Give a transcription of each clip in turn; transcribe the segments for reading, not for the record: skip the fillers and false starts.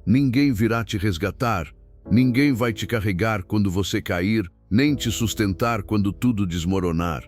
Ninguém virá te resgatar, ninguém vai te carregar quando você cair, nem te sustentar quando tudo desmoronar.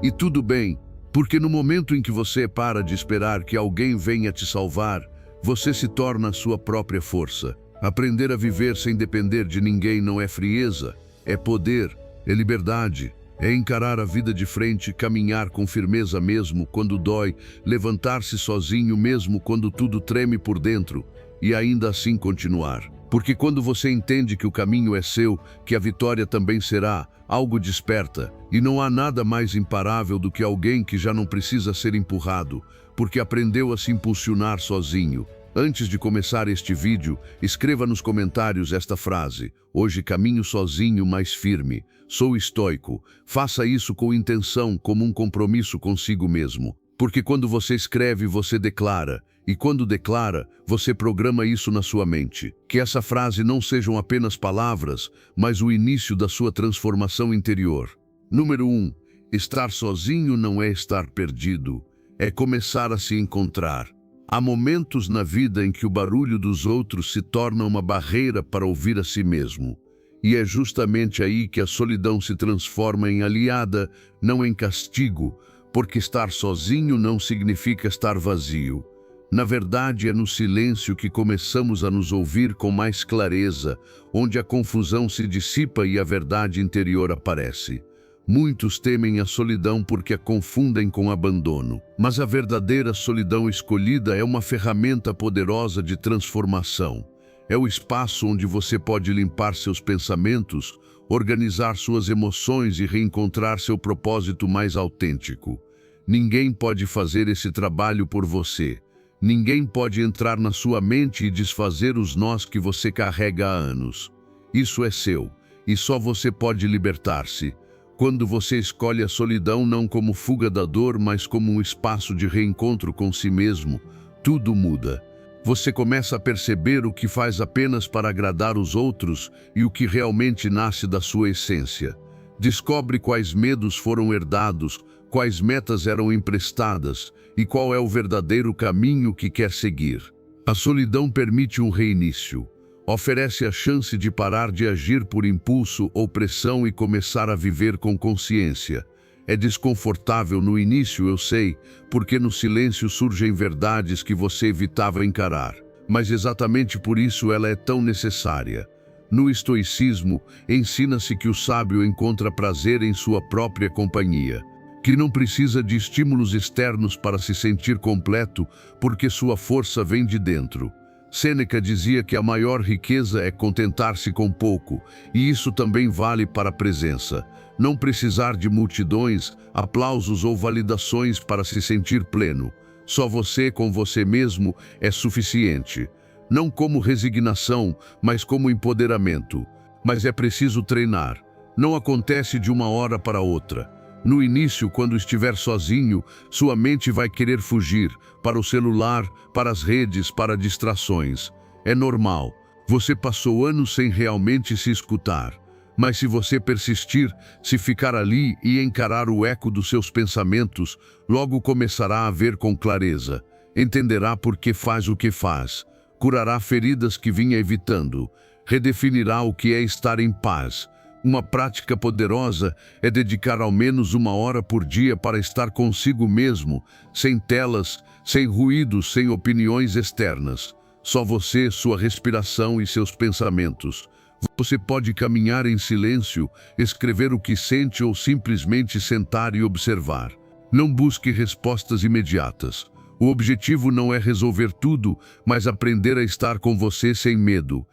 E tudo bem, porque no momento em que você para de esperar que alguém venha te salvar, você se torna a sua própria força. Aprender a viver sem depender de ninguém não é frieza, é poder, é liberdade, é encarar a vida de frente, caminhar com firmeza mesmo quando dói, levantar-se sozinho mesmo quando tudo treme por dentro e ainda assim continuar. Porque quando você entende que o caminho é seu, que a vitória também será, algo desperta, e não há nada mais imparável do que alguém que já não precisa ser empurrado, porque aprendeu a se impulsionar sozinho. Antes de começar este vídeo, escreva nos comentários esta frase: hoje caminho sozinho, mais firme. Sou estoico. Faça isso com intenção, como um compromisso consigo mesmo. Porque quando você escreve, você declara. E quando declara, você programa isso na sua mente. Que essa frase não sejam apenas palavras, mas o início da sua transformação interior. Número 1. Estar sozinho não é estar perdido. É começar a se encontrar. Há momentos na vida em que o barulho dos outros se torna uma barreira para ouvir a si mesmo. E é justamente aí que a solidão se transforma em aliada, não em castigo, porque estar sozinho não significa estar vazio. Na verdade, é no silêncio que começamos a nos ouvir com mais clareza, onde a confusão se dissipa e a verdade interior aparece. Muitos temem a solidão porque a confundem com abandono. Mas a verdadeira solidão escolhida é uma ferramenta poderosa de transformação. É o espaço onde você pode limpar seus pensamentos, organizar suas emoções e reencontrar seu propósito mais autêntico. Ninguém pode fazer esse trabalho por você. Ninguém pode entrar na sua mente e desfazer os nós que você carrega há anos. Isso é seu, e só você pode libertar-se. Quando você escolhe a solidão não como fuga da dor, mas como um espaço de reencontro com si mesmo, tudo muda. Você começa a perceber o que faz apenas para agradar os outros e o que realmente nasce da sua essência. Descobre quais medos foram herdados, quais metas eram emprestadas e qual é o verdadeiro caminho que quer seguir. A solidão permite um reinício. Oferece a chance de parar de agir por impulso ou pressão e começar a viver com consciência. É desconfortável no início, eu sei, porque no silêncio surgem verdades que você evitava encarar. Mas exatamente por isso ela é tão necessária. No estoicismo, ensina-se que o sábio encontra prazer em sua própria companhia, que não precisa de estímulos externos para se sentir completo, porque sua força vem de dentro. Sêneca dizia que a maior riqueza é contentar-se com pouco, e isso também vale para a presença. Não precisar de multidões, aplausos ou validações para se sentir pleno. Só você com você mesmo é suficiente. Não como resignação, mas como empoderamento. Mas é preciso treinar. Não acontece de uma hora para outra. No início, quando estiver sozinho, sua mente vai querer fugir para o celular, para as redes, para distrações. É normal. Você passou anos sem realmente se escutar. Mas se você persistir, se ficar ali e encarar o eco dos seus pensamentos, logo começará a ver com clareza. Entenderá por que faz o que faz. Curará feridas que vinha evitando. Redefinirá o que é estar em paz. Uma prática poderosa é dedicar ao menos 1 hora por dia para estar consigo mesmo, sem telas, sem ruídos, sem opiniões externas. Só você, sua respiração e seus pensamentos. Você pode caminhar em silêncio, escrever o que sente ou simplesmente sentar e observar. Não busque respostas imediatas. O objetivo não é resolver tudo, mas aprender a estar com você sem medo.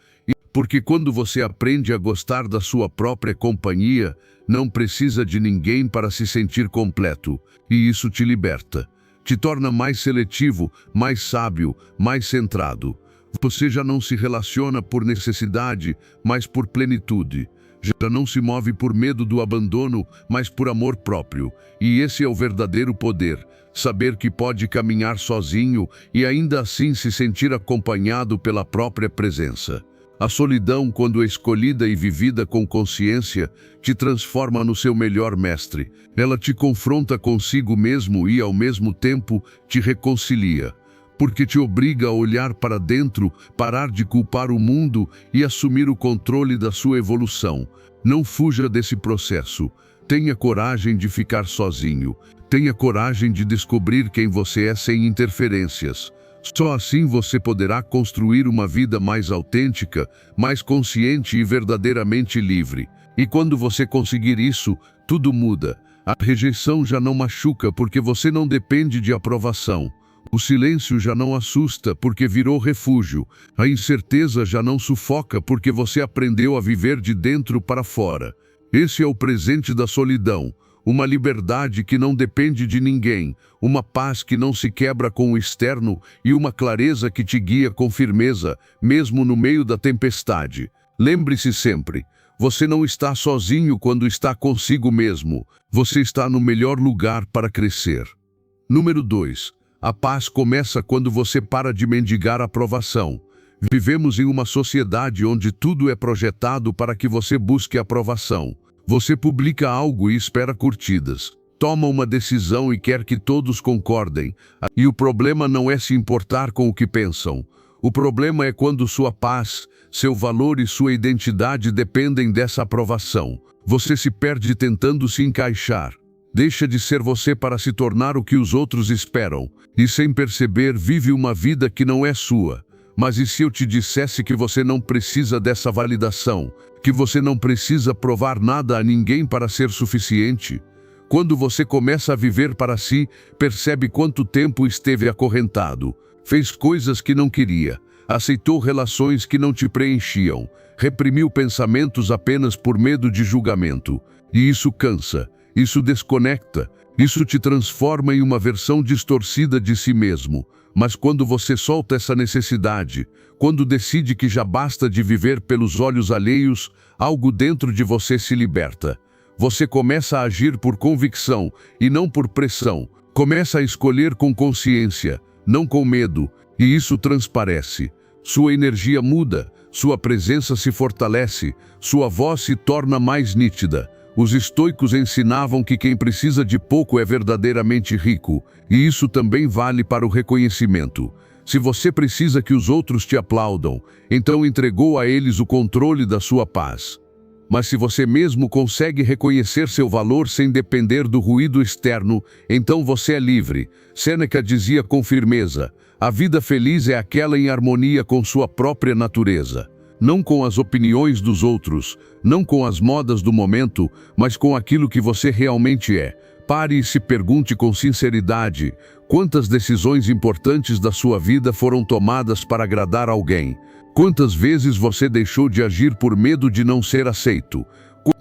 Porque quando você aprende a gostar da sua própria companhia, não precisa de ninguém para se sentir completo, e isso te liberta. Te torna mais seletivo, mais sábio, mais centrado. Você já não se relaciona por necessidade, mas por plenitude. Já não se move por medo do abandono, mas por amor próprio. E esse é o verdadeiro poder. Saber que pode caminhar sozinho e ainda assim se sentir acompanhado pela própria presença. A solidão, quando escolhida e vivida com consciência, te transforma no seu melhor mestre. Ela te confronta consigo mesmo e, ao mesmo tempo, te reconcilia. porque te obriga a olhar para dentro, parar de culpar o mundo e assumir o controle da sua evolução. Não fuja desse processo. Tenha coragem de ficar sozinho. Tenha coragem de descobrir quem você é sem interferências. Só assim você poderá construir uma vida mais autêntica, mais consciente e verdadeiramente livre. E quando você conseguir isso, tudo muda. A rejeição já não machuca porque você não depende de aprovação. O silêncio já não assusta porque virou refúgio. A incerteza já não sufoca porque você aprendeu a viver de dentro para fora. Esse é o presente da solidão. Uma liberdade que não depende de ninguém, uma paz que não se quebra com o externo e uma clareza que te guia com firmeza, mesmo no meio da tempestade. Lembre-se sempre, você não está sozinho quando está consigo mesmo. Você está no melhor lugar para crescer. Número 2. A paz começa quando você para de mendigar aprovação. Vivemos em uma sociedade onde tudo é projetado para que você busque aprovação. Você publica algo e espera curtidas. Toma uma decisão e quer que todos concordem. E o problema não é se importar com o que pensam. O problema é quando sua paz, seu valor e sua identidade dependem dessa aprovação. Você se perde tentando se encaixar. Deixa de ser você para se tornar o que os outros esperam. E sem perceber, vive uma vida que não é sua. Mas e se eu te dissesse que você não precisa dessa validação? Que você não precisa provar nada a ninguém para ser suficiente? Quando você começa a viver para si, percebe quanto tempo esteve acorrentado. Fez coisas que não queria. Aceitou relações que não te preenchiam. Reprimiu pensamentos apenas por medo de julgamento. E isso cansa. Isso desconecta. Isso te transforma em uma versão distorcida de si mesmo. Mas quando você solta essa necessidade, quando decide que já basta de viver pelos olhos alheios, algo dentro de você se liberta. Você começa a agir por convicção e não por pressão. Começa a escolher com consciência, não com medo, e isso transparece. Sua energia muda, sua presença se fortalece, sua voz se torna mais nítida. Os estoicos ensinavam que quem precisa de pouco é verdadeiramente rico, e isso também vale para o reconhecimento. Se você precisa que os outros te aplaudam, então entregou a eles o controle da sua paz. Mas se você mesmo consegue reconhecer seu valor sem depender do ruído externo, então você é livre. Sêneca dizia com firmeza: a vida feliz é aquela em harmonia com sua própria natureza. Não com as opiniões dos outros, não com as modas do momento, mas com aquilo que você realmente é. Pare e se pergunte com sinceridade: quantas decisões importantes da sua vida foram tomadas para agradar alguém? Quantas vezes você deixou de agir por medo de não ser aceito?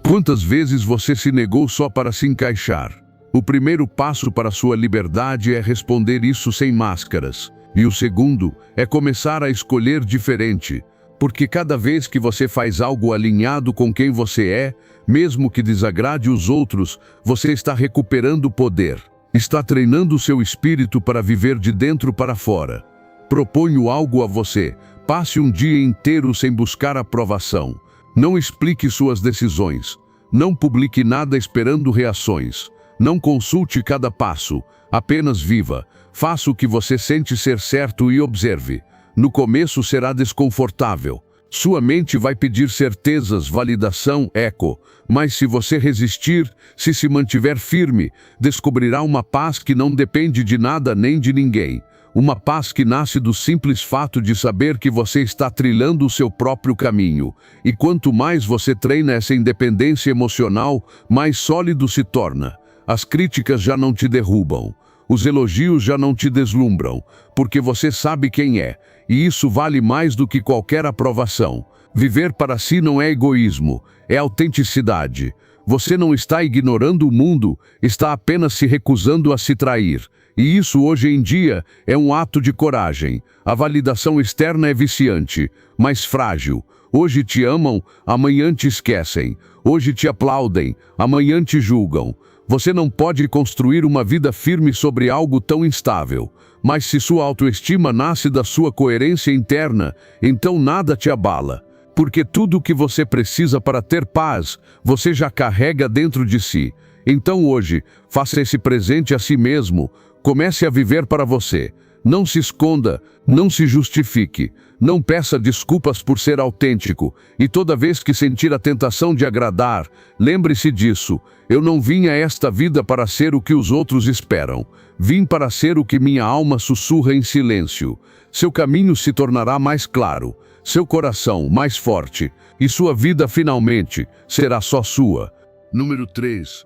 Quantas vezes você se negou só para se encaixar? O primeiro passo para sua liberdade é responder isso sem máscaras. E o segundo é começar a escolher diferente. Porque cada vez que você faz algo alinhado com quem você é, mesmo que desagrade os outros, você está recuperando poder. Está treinando o seu espírito para viver de dentro para fora. Proponho algo a você. Passe um dia inteiro sem buscar aprovação. Não explique suas decisões. Não publique nada esperando reações. Não consulte cada passo. Apenas viva. Faça o que você sente ser certo e observe. No começo será desconfortável. Sua mente vai pedir certezas, validação, eco. Mas se você resistir, se mantiver firme, descobrirá uma paz que não depende de nada nem de ninguém. Uma paz que nasce do simples fato de saber que você está trilhando o seu próprio caminho. E quanto mais você treina essa independência emocional, mais sólido se torna. As críticas já não te derrubam. Os elogios já não te deslumbram, porque você sabe quem é, e isso vale mais do que qualquer aprovação. Viver para si não é egoísmo, é autenticidade. Você não está ignorando o mundo, está apenas se recusando a se trair. E isso hoje em dia é um ato de coragem. A validação externa é viciante, mas frágil. Hoje te amam, amanhã te esquecem. Hoje te aplaudem, amanhã te julgam. Você não pode construir uma vida firme sobre algo tão instável. Mas se sua autoestima nasce da sua coerência interna, então nada te abala. Porque tudo o que você precisa para ter paz, você já carrega dentro de si. Então hoje, faça esse presente a si mesmo. Comece a viver para você. Não se esconda, não se justifique, não peça desculpas por ser autêntico. E toda vez que sentir a tentação de agradar, lembre-se disso. Eu não vim a esta vida para ser o que os outros esperam. Vim para ser o que minha alma sussurra em silêncio. Seu caminho se tornará mais claro, seu coração mais forte, e sua vida finalmente será só sua. Número 3.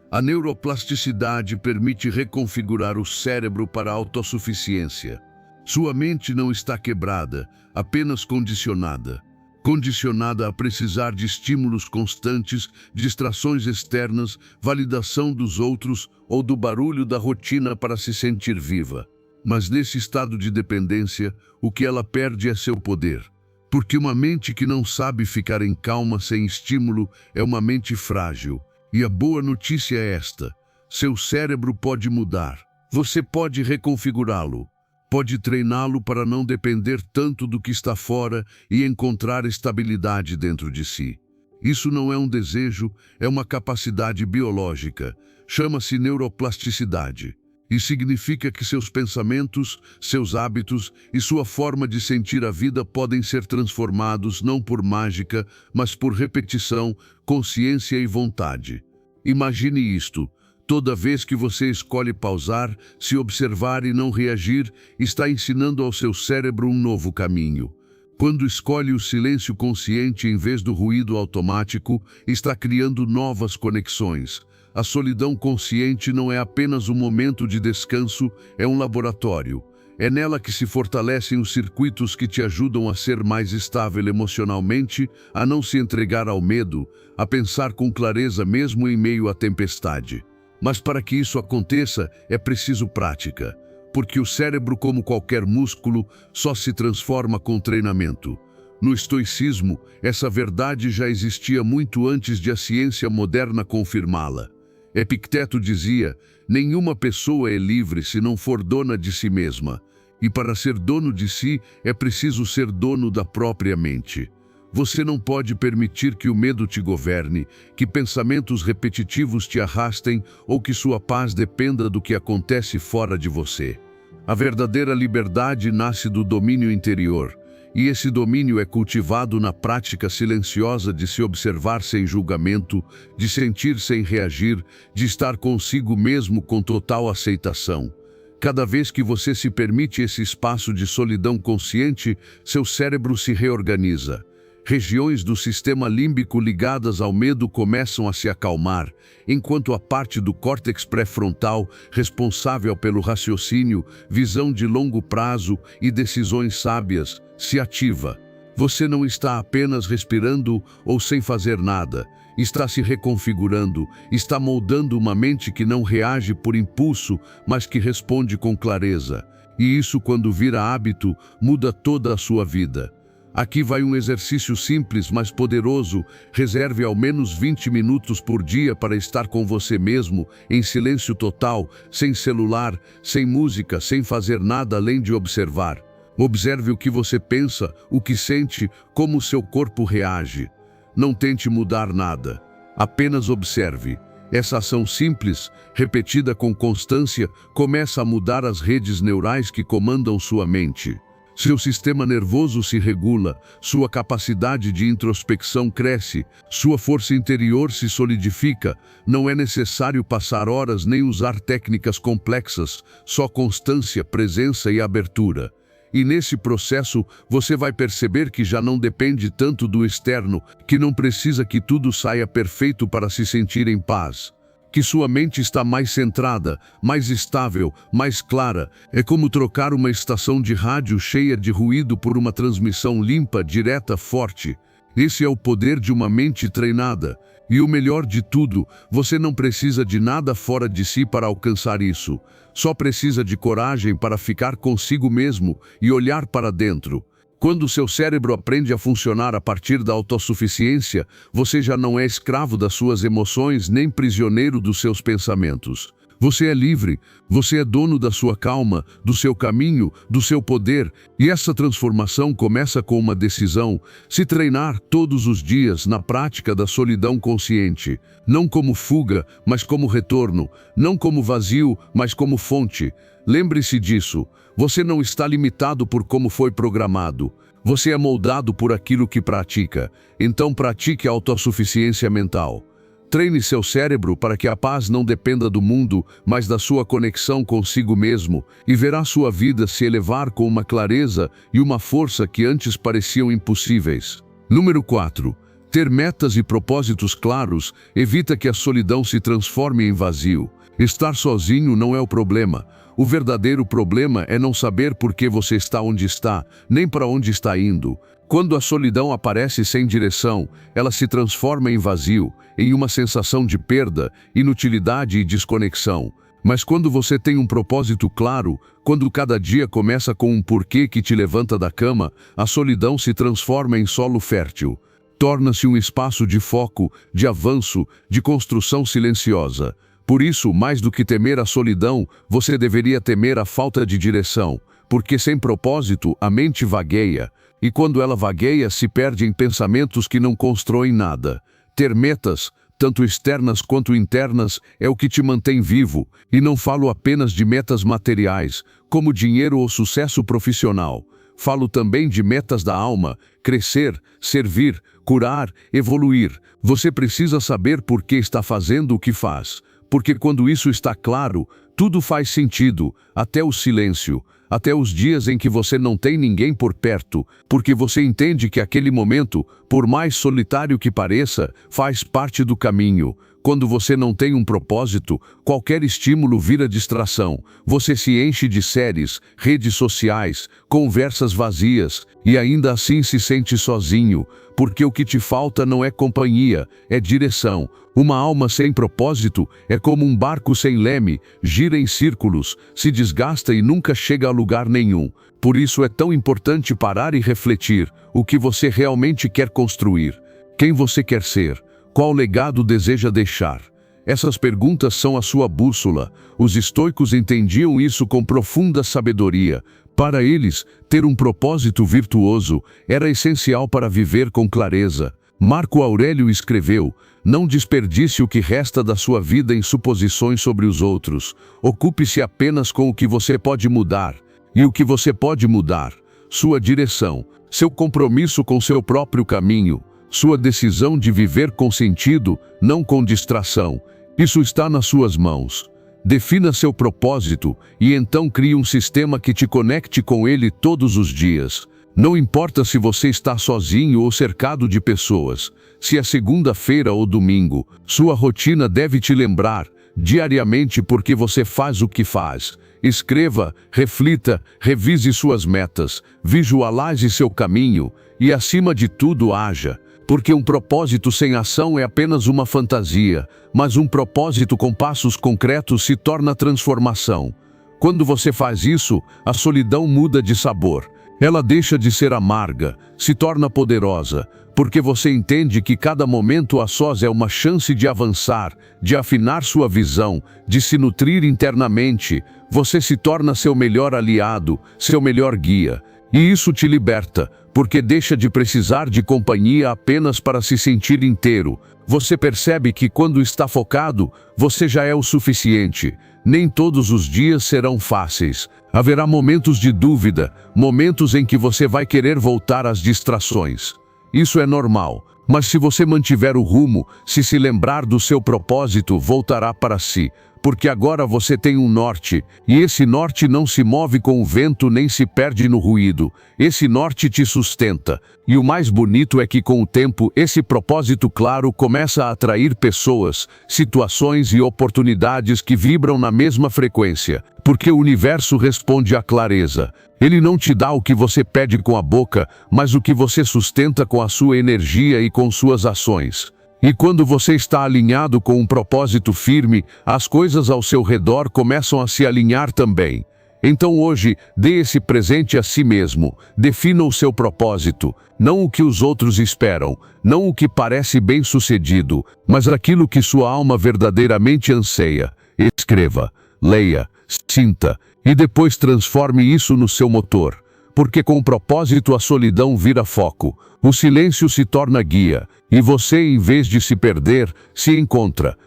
A neuroplasticidade permite reconfigurar o cérebro para a autossuficiência. Sua mente não está quebrada, apenas condicionada. Condicionada a precisar de estímulos constantes, distrações externas, validação dos outros ou do barulho da rotina para se sentir viva. Mas nesse estado de dependência, o que ela perde é seu poder. Porque uma mente que não sabe ficar em calma sem estímulo é uma mente frágil. E a boa notícia é esta: seu cérebro pode mudar. Você pode reconfigurá-lo. Pode treiná-lo para não depender tanto do que está fora e encontrar estabilidade dentro de si. Isso não é um desejo, é uma capacidade biológica. Chama-se neuroplasticidade. E significa que seus pensamentos, seus hábitos e sua forma de sentir a vida podem ser transformados não por mágica, mas por repetição, consciência e vontade. Imagine isto. Toda vez que você escolhe pausar, se observar e não reagir, está ensinando ao seu cérebro um novo caminho. Quando escolhe o silêncio consciente em vez do ruído automático, está criando novas conexões. A solidão consciente não é apenas um momento de descanso, é um laboratório. É nela que se fortalecem os circuitos que te ajudam a ser mais estável emocionalmente, a não se entregar ao medo, a pensar com clareza mesmo em meio à tempestade. Mas para que isso aconteça, é preciso prática, porque o cérebro, como qualquer músculo, só se transforma com treinamento. No estoicismo, essa verdade já existia muito antes de a ciência moderna confirmá-la. Epicteto dizia: nenhuma pessoa é livre se não for dona de si mesma. E para ser dono de si, é preciso ser dono da própria mente. Você não pode permitir que o medo te governe, que pensamentos repetitivos te arrastem ou que sua paz dependa do que acontece fora de você. A verdadeira liberdade nasce do domínio interior. E esse domínio é cultivado na prática silenciosa de se observar sem julgamento, de sentir sem reagir, de estar consigo mesmo com total aceitação. Cada vez que você se permite esse espaço de solidão consciente, seu cérebro se reorganiza. Regiões do sistema límbico ligadas ao medo começam a se acalmar, enquanto a parte do córtex pré-frontal, responsável pelo raciocínio, visão de longo prazo e decisões sábias, se ativa. Você não está apenas respirando ou sem fazer nada. Está se reconfigurando, está moldando uma mente que não reage por impulso, mas que responde com clareza. E isso, quando vira hábito, muda toda a sua vida. Aqui vai um exercício simples, mas poderoso. Reserve ao menos 20 minutos por dia para estar com você mesmo, em silêncio total, sem celular, sem música, sem fazer nada além de observar. Observe o que você pensa, o que sente, como o seu corpo reage. Não tente mudar nada, apenas observe. Essa ação simples, repetida com constância, começa a mudar as redes neurais que comandam sua mente. Seu sistema nervoso se regula, sua capacidade de introspecção cresce, sua força interior se solidifica. Não é necessário passar horas nem usar técnicas complexas, só constância, presença e abertura. E nesse processo, você vai perceber que já não depende tanto do externo, que não precisa que tudo saia perfeito para se sentir em paz. Que sua mente está mais centrada, mais estável, mais clara. É como trocar uma estação de rádio cheia de ruído por uma transmissão limpa, direta, forte. Esse é o poder de uma mente treinada. E o melhor de tudo, você não precisa de nada fora de si para alcançar isso. Só precisa de coragem para ficar consigo mesmo e olhar para dentro. Quando seu cérebro aprende a funcionar a partir da autossuficiência, você já não é escravo das suas emoções nem prisioneiro dos seus pensamentos. Você é livre, você é dono da sua calma, do seu caminho, do seu poder, e essa transformação começa com uma decisão: se treinar todos os dias na prática da solidão consciente, não como fuga, mas como retorno, não como vazio, mas como fonte. Lembre-se disso, você não está limitado por como foi programado. Você é moldado por aquilo que pratica, então pratique a autossuficiência mental. Treine seu cérebro para que a paz não dependa do mundo, mas da sua conexão consigo mesmo, e verá sua vida se elevar com uma clareza e uma força que antes pareciam impossíveis. Número 4. Ter metas e propósitos claros evita que a solidão se transforme em vazio. Estar sozinho não é o problema. O verdadeiro problema é não saber por que você está onde está, nem para onde está indo. Quando a solidão aparece sem direção, ela se transforma em vazio, em uma sensação de perda, inutilidade e desconexão. Mas quando você tem um propósito claro, quando cada dia começa com um porquê que te levanta da cama, a solidão se transforma em solo fértil. Torna-se um espaço de foco, de avanço, de construção silenciosa. Por isso, mais do que temer a solidão, você deveria temer a falta de direção, porque sem propósito a mente vagueia, e quando ela vagueia se perde em pensamentos que não constroem nada. Ter metas, tanto externas quanto internas, é o que te mantém vivo, e não falo apenas de metas materiais, como dinheiro ou sucesso profissional. Falo também de metas da alma: crescer, servir, curar, evoluir. Você precisa saber por que está fazendo o que faz. Porque quando isso está claro, tudo faz sentido, até o silêncio, até os dias em que você não tem ninguém por perto, porque você entende que aquele momento, por mais solitário que pareça, faz parte do caminho. Quando você não tem um propósito, qualquer estímulo vira distração. Você se enche de séries, redes sociais, conversas vazias, e ainda assim se sente sozinho, porque o que te falta não é companhia, é direção. Uma alma sem propósito é como um barco sem leme, gira em círculos, se desgasta e nunca chega a lugar nenhum. Por isso é tão importante parar e refletir: o que você realmente quer construir? Quem você quer ser? Qual legado deseja deixar? Essas perguntas são a sua bússola. Os estoicos entendiam isso com profunda sabedoria. Para eles, ter um propósito virtuoso era essencial para viver com clareza. Marco Aurélio escreveu: não desperdice o que resta da sua vida em suposições sobre os outros. Ocupe-se apenas com o que você pode mudar. E o que você pode mudar? Sua direção, seu compromisso com seu próprio caminho, sua decisão de viver com sentido, não com distração. Isso está nas suas mãos. Defina seu propósito e então crie um sistema que te conecte com ele todos os dias. Não importa se você está sozinho ou cercado de pessoas, se é segunda-feira ou domingo, sua rotina deve te lembrar diariamente por que você faz o que faz. Escreva, reflita, revise suas metas, visualize seu caminho e, acima de tudo, haja. Porque um propósito sem ação é apenas uma fantasia, mas um propósito com passos concretos se torna transformação. Quando você faz isso, a solidão muda de sabor. Ela deixa de ser amarga, se torna poderosa, porque você entende que cada momento a sós é uma chance de avançar, de afinar sua visão, de se nutrir internamente. Você se torna seu melhor aliado, seu melhor guia. E isso te liberta, porque deixa de precisar de companhia apenas para se sentir inteiro. Você percebe que quando está focado, você já é o suficiente. Nem todos os dias serão fáceis. Haverá momentos de dúvida, momentos em que você vai querer voltar às distrações. Isso é normal, mas se você mantiver o rumo, se lembrar do seu propósito, voltará para si. Porque agora você tem um norte, e esse norte não se move com o vento nem se perde no ruído. Esse norte te sustenta. E o mais bonito é que com o tempo, esse propósito claro começa a atrair pessoas, situações e oportunidades que vibram na mesma frequência. Porque o universo responde à clareza. Ele não te dá o que você pede com a boca, mas o que você sustenta com a sua energia e com suas ações. E quando você está alinhado com um propósito firme, as coisas ao seu redor começam a se alinhar também. Então hoje, dê esse presente a si mesmo. Defina o seu propósito, não o que os outros esperam, não o que parece bem-sucedido, mas aquilo que sua alma verdadeiramente anseia. Escreva, leia, sinta e depois transforme isso no seu motor. Porque com propósito a solidão vira foco, o silêncio se torna guia, e você, em vez de se perder, se encontra.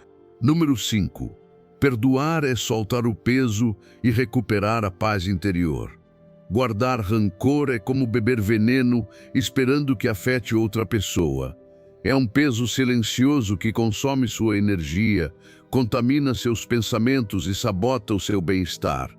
Número 5. Perdoar é soltar o peso e recuperar a paz interior. Guardar rancor é como beber veneno, esperando que afete outra pessoa. É um peso silencioso que consome sua energia, contamina seus pensamentos e sabota o seu bem-estar.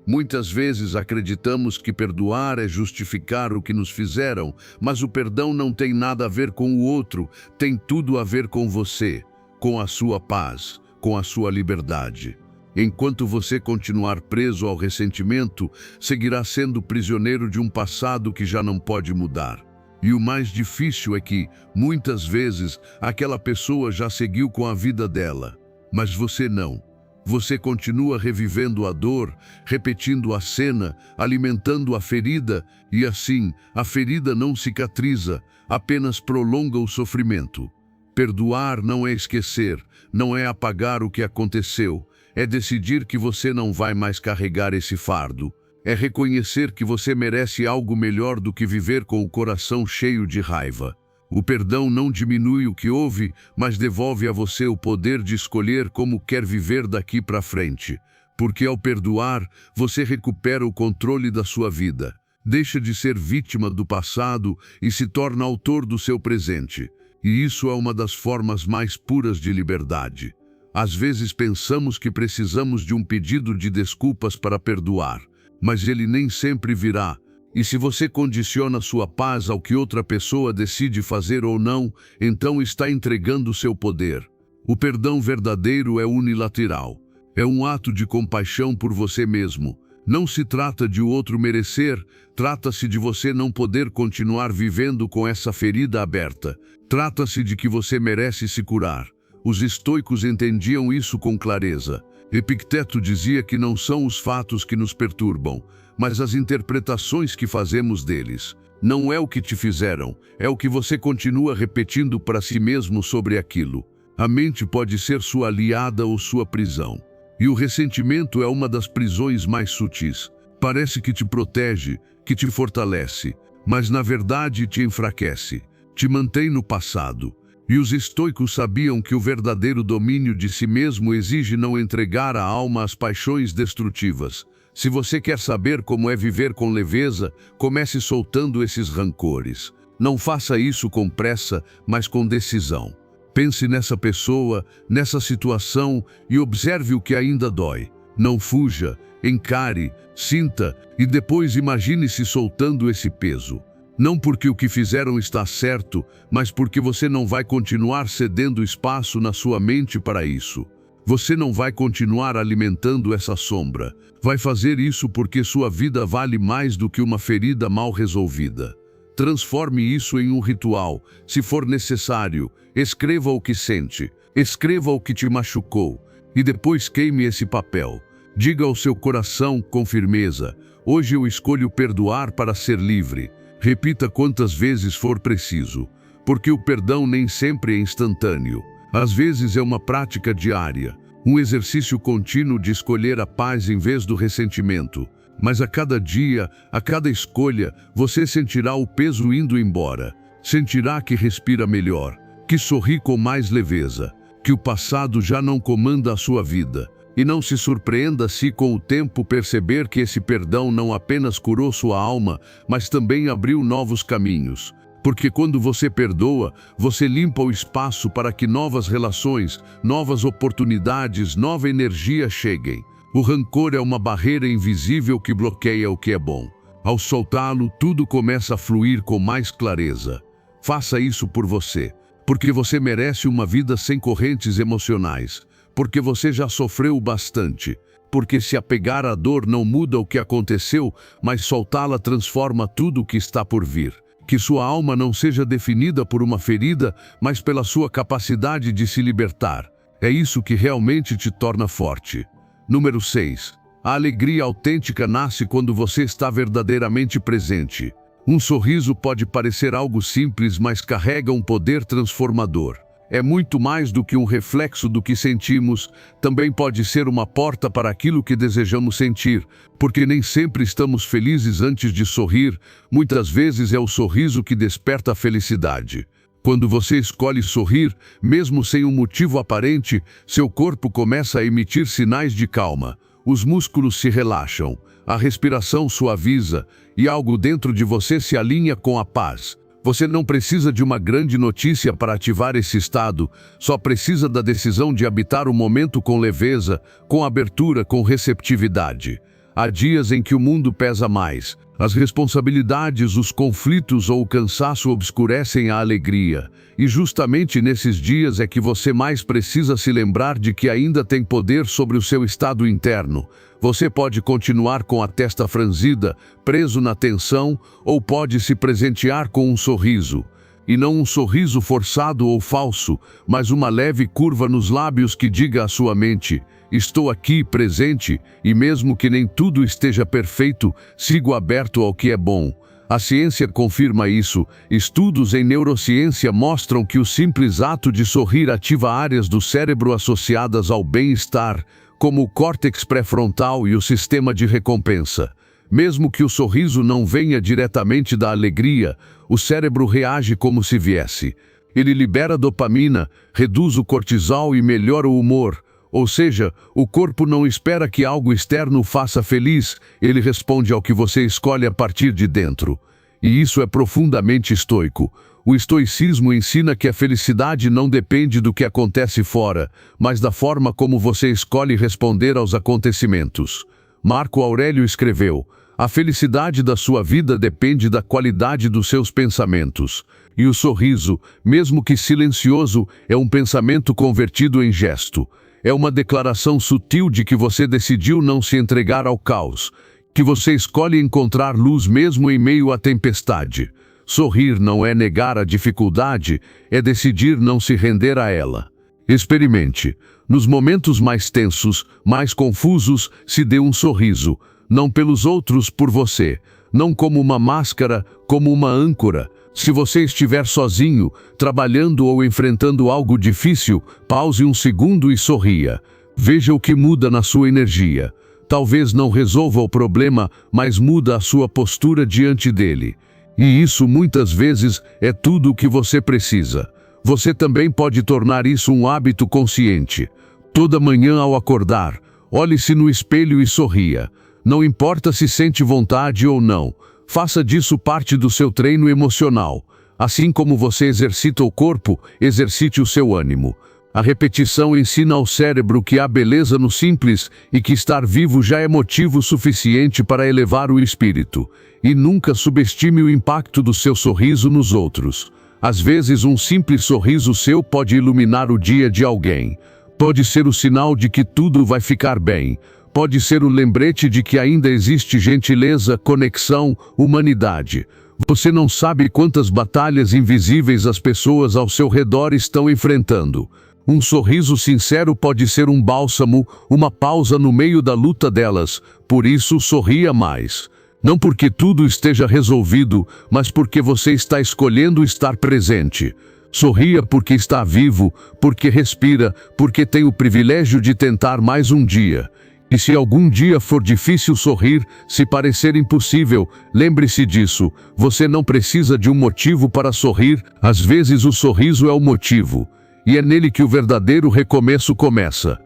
Muitas vezes acreditamos que perdoar é justificar o que nos fizeram, mas o perdão não tem nada a ver com o outro, tem tudo a ver com você, com a sua paz, com a sua liberdade. Enquanto você continuar preso ao ressentimento, seguirá sendo prisioneiro de um passado que já não pode mudar. E o mais difícil é que, muitas vezes, aquela pessoa já seguiu com a vida dela, mas você não. Você continua revivendo a dor, repetindo a cena, alimentando a ferida, e assim, a ferida não cicatriza, apenas prolonga o sofrimento. Perdoar não é esquecer, não é apagar o que aconteceu, é decidir que você não vai mais carregar esse fardo. É reconhecer que você merece algo melhor do que viver com o coração cheio de raiva. O perdão não diminui o que houve, mas devolve a você o poder de escolher como quer viver daqui para frente. Porque ao perdoar, você recupera o controle da sua vida. Deixa de ser vítima do passado e se torna autor do seu presente. E isso é uma das formas mais puras de liberdade. Às vezes pensamos que precisamos de um pedido de desculpas para perdoar, mas ele nem sempre virá. E se você condiciona sua paz ao que outra pessoa decide fazer ou não, então está entregando seu poder. O perdão verdadeiro é unilateral. É um ato de compaixão por você mesmo. Não se trata de o outro merecer, trata-se de você não poder continuar vivendo com essa ferida aberta. Trata-se de que você merece se curar. Os estoicos entendiam isso com clareza. Epicteto dizia que não são os fatos que nos perturbam, mas as interpretações que fazemos deles. Não é o que te fizeram, é o que você continua repetindo para si mesmo sobre aquilo. A mente pode ser sua aliada ou sua prisão. E o ressentimento é uma das prisões mais sutis. Parece que te protege, que te fortalece, mas na verdade te enfraquece, te mantém no passado. E os estoicos sabiam que o verdadeiro domínio de si mesmo exige não entregar a alma às paixões destrutivas. Se você quer saber como é viver com leveza, comece soltando esses rancores. Não faça isso com pressa, mas com decisão. Pense nessa pessoa, nessa situação e observe o que ainda dói. Não fuja, encare, sinta e depois imagine-se soltando esse peso. Não porque o que fizeram está certo, mas porque você não vai continuar cedendo espaço na sua mente para isso. Você não vai continuar alimentando essa sombra. Vai fazer isso porque sua vida vale mais do que uma ferida mal resolvida. Transforme isso em um ritual. Se for necessário, escreva o que sente, escreva o que te machucou e depois queime esse papel. Diga ao seu coração com firmeza: hoje eu escolho perdoar para ser livre. Repita quantas vezes for preciso, porque o perdão nem sempre é instantâneo. Às vezes é uma prática diária, um exercício contínuo de escolher a paz em vez do ressentimento. Mas a cada dia, a cada escolha, você sentirá o peso indo embora. Sentirá que respira melhor, que sorri com mais leveza, que o passado já não comanda a sua vida. E não se surpreenda se com o tempo perceber que esse perdão não apenas curou sua alma, mas também abriu novos caminhos. Porque quando você perdoa, você limpa o espaço para que novas relações, novas oportunidades, nova energia cheguem. O rancor é uma barreira invisível que bloqueia o que é bom. Ao soltá-lo, tudo começa a fluir com mais clareza. Faça isso por você, porque você merece uma vida sem correntes emocionais. Porque você já sofreu bastante, porque se apegar à dor não muda o que aconteceu, mas soltá-la transforma tudo o que está por vir. Que sua alma não seja definida por uma ferida, mas pela sua capacidade de se libertar. É isso que realmente te torna forte. Número 6. A alegria autêntica nasce quando você está verdadeiramente presente. Um sorriso pode parecer algo simples, mas carrega um poder transformador. é muito mais do que um reflexo do que sentimos, também pode ser uma porta para aquilo que desejamos sentir, porque nem sempre estamos felizes antes de sorrir, muitas vezes é o sorriso que desperta a felicidade. Quando você escolhe sorrir, mesmo sem um motivo aparente, seu corpo começa a emitir sinais de calma. Os músculos se relaxam, a respiração suaviza e algo dentro de você se alinha com a paz. Você não precisa de uma grande notícia para ativar esse estado, só precisa da decisão de habitar o momento com leveza, com abertura, com receptividade. Há dias em que o mundo pesa mais. As responsabilidades, os conflitos ou o cansaço obscurecem a alegria. E justamente nesses dias é que você mais precisa se lembrar de que ainda tem poder sobre o seu estado interno. Você pode continuar com a testa franzida, preso na tensão, ou pode se presentear com um sorriso. E não um sorriso forçado ou falso, mas uma leve curva nos lábios que diga à sua mente: estou aqui, presente, e mesmo que nem tudo esteja perfeito, sigo aberto ao que é bom. A ciência confirma isso. Estudos em neurociência mostram que o simples ato de sorrir ativa áreas do cérebro associadas ao bem-estar, como o córtex pré-frontal e o sistema de recompensa. Mesmo que o sorriso não venha diretamente da alegria, o cérebro reage como se viesse. Ele libera dopamina, reduz o cortisol e melhora o humor. Ou seja, o corpo não espera que algo externo o faça feliz, ele responde ao que você escolhe a partir de dentro. E isso é profundamente estoico. O estoicismo ensina que a felicidade não depende do que acontece fora, mas da forma como você escolhe responder aos acontecimentos. Marco Aurélio escreveu: a felicidade da sua vida depende da qualidade dos seus pensamentos. E o sorriso, mesmo que silencioso, é um pensamento convertido em gesto. É uma declaração sutil de que você decidiu não se entregar ao caos, que você escolhe encontrar luz mesmo em meio à tempestade. Sorrir não é negar a dificuldade, é decidir não se render a ela. Experimente. Nos momentos mais tensos, mais confusos, se dê um sorriso. Não pelos outros, por você. Não como uma máscara, como uma âncora. Se você estiver sozinho, trabalhando ou enfrentando algo difícil, pause um segundo e sorria. Veja o que muda na sua energia. Talvez não resolva o problema, mas muda a sua postura diante dele. E isso muitas vezes é tudo o que você precisa. Você também pode tornar isso um hábito consciente. Toda manhã ao acordar, olhe-se no espelho e sorria. Não importa se sente vontade ou não. Faça disso parte do seu treino emocional. Assim como você exercita o corpo, exercite o seu ânimo. A repetição ensina ao cérebro que há beleza no simples e que estar vivo já é motivo suficiente para elevar o espírito. E nunca subestime o impacto do seu sorriso nos outros. Às vezes, um simples sorriso seu pode iluminar o dia de alguém. Pode ser o sinal de que tudo vai ficar bem. Pode ser o lembrete de que ainda existe gentileza, conexão, humanidade. Você não sabe quantas batalhas invisíveis as pessoas ao seu redor estão enfrentando. Um sorriso sincero pode ser um bálsamo, uma pausa no meio da luta delas. Por isso, sorria mais. Não porque tudo esteja resolvido, mas porque você está escolhendo estar presente. Sorria porque está vivo, porque respira, porque tem o privilégio de tentar mais um dia. E se algum dia for difícil sorrir, se parecer impossível, lembre-se disso. Você não precisa de um motivo para sorrir, às vezes o sorriso é o motivo. E é nele que o verdadeiro recomeço começa.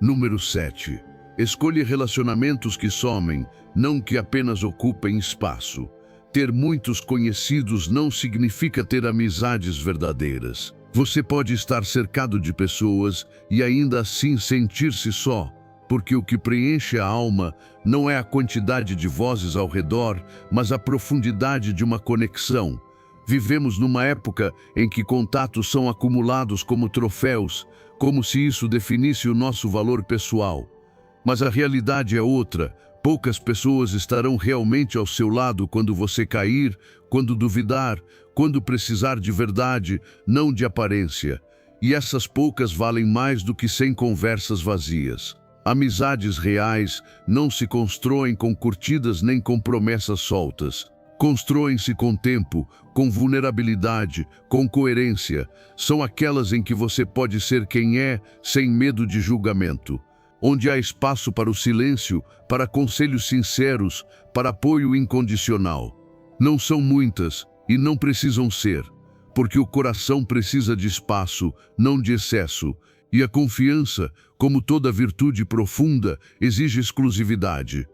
Número 7. Escolha relacionamentos que somem, não que apenas ocupem espaço. Ter muitos conhecidos não significa ter amizades verdadeiras. Você pode estar cercado de pessoas e ainda assim sentir-se só, porque o que preenche a alma não é a quantidade de vozes ao redor, mas a profundidade de uma conexão. Vivemos numa época em que contatos são acumulados como troféus, como se isso definisse o nosso valor pessoal. Mas a realidade é outra. Poucas pessoas estarão realmente ao seu lado quando você cair, quando duvidar, quando precisar de verdade, não de aparência. E essas poucas valem mais do que 100 conversas vazias. Amizades reais não se constroem com curtidas nem com promessas soltas. Constroem-se com tempo, com vulnerabilidade, com coerência. São aquelas em que você pode ser quem é, sem medo de julgamento. Onde há espaço para o silêncio, para conselhos sinceros, para apoio incondicional. Não são muitas e não precisam ser, porque o coração precisa de espaço, não de excesso, e a confiança, como toda virtude profunda, exige exclusividade.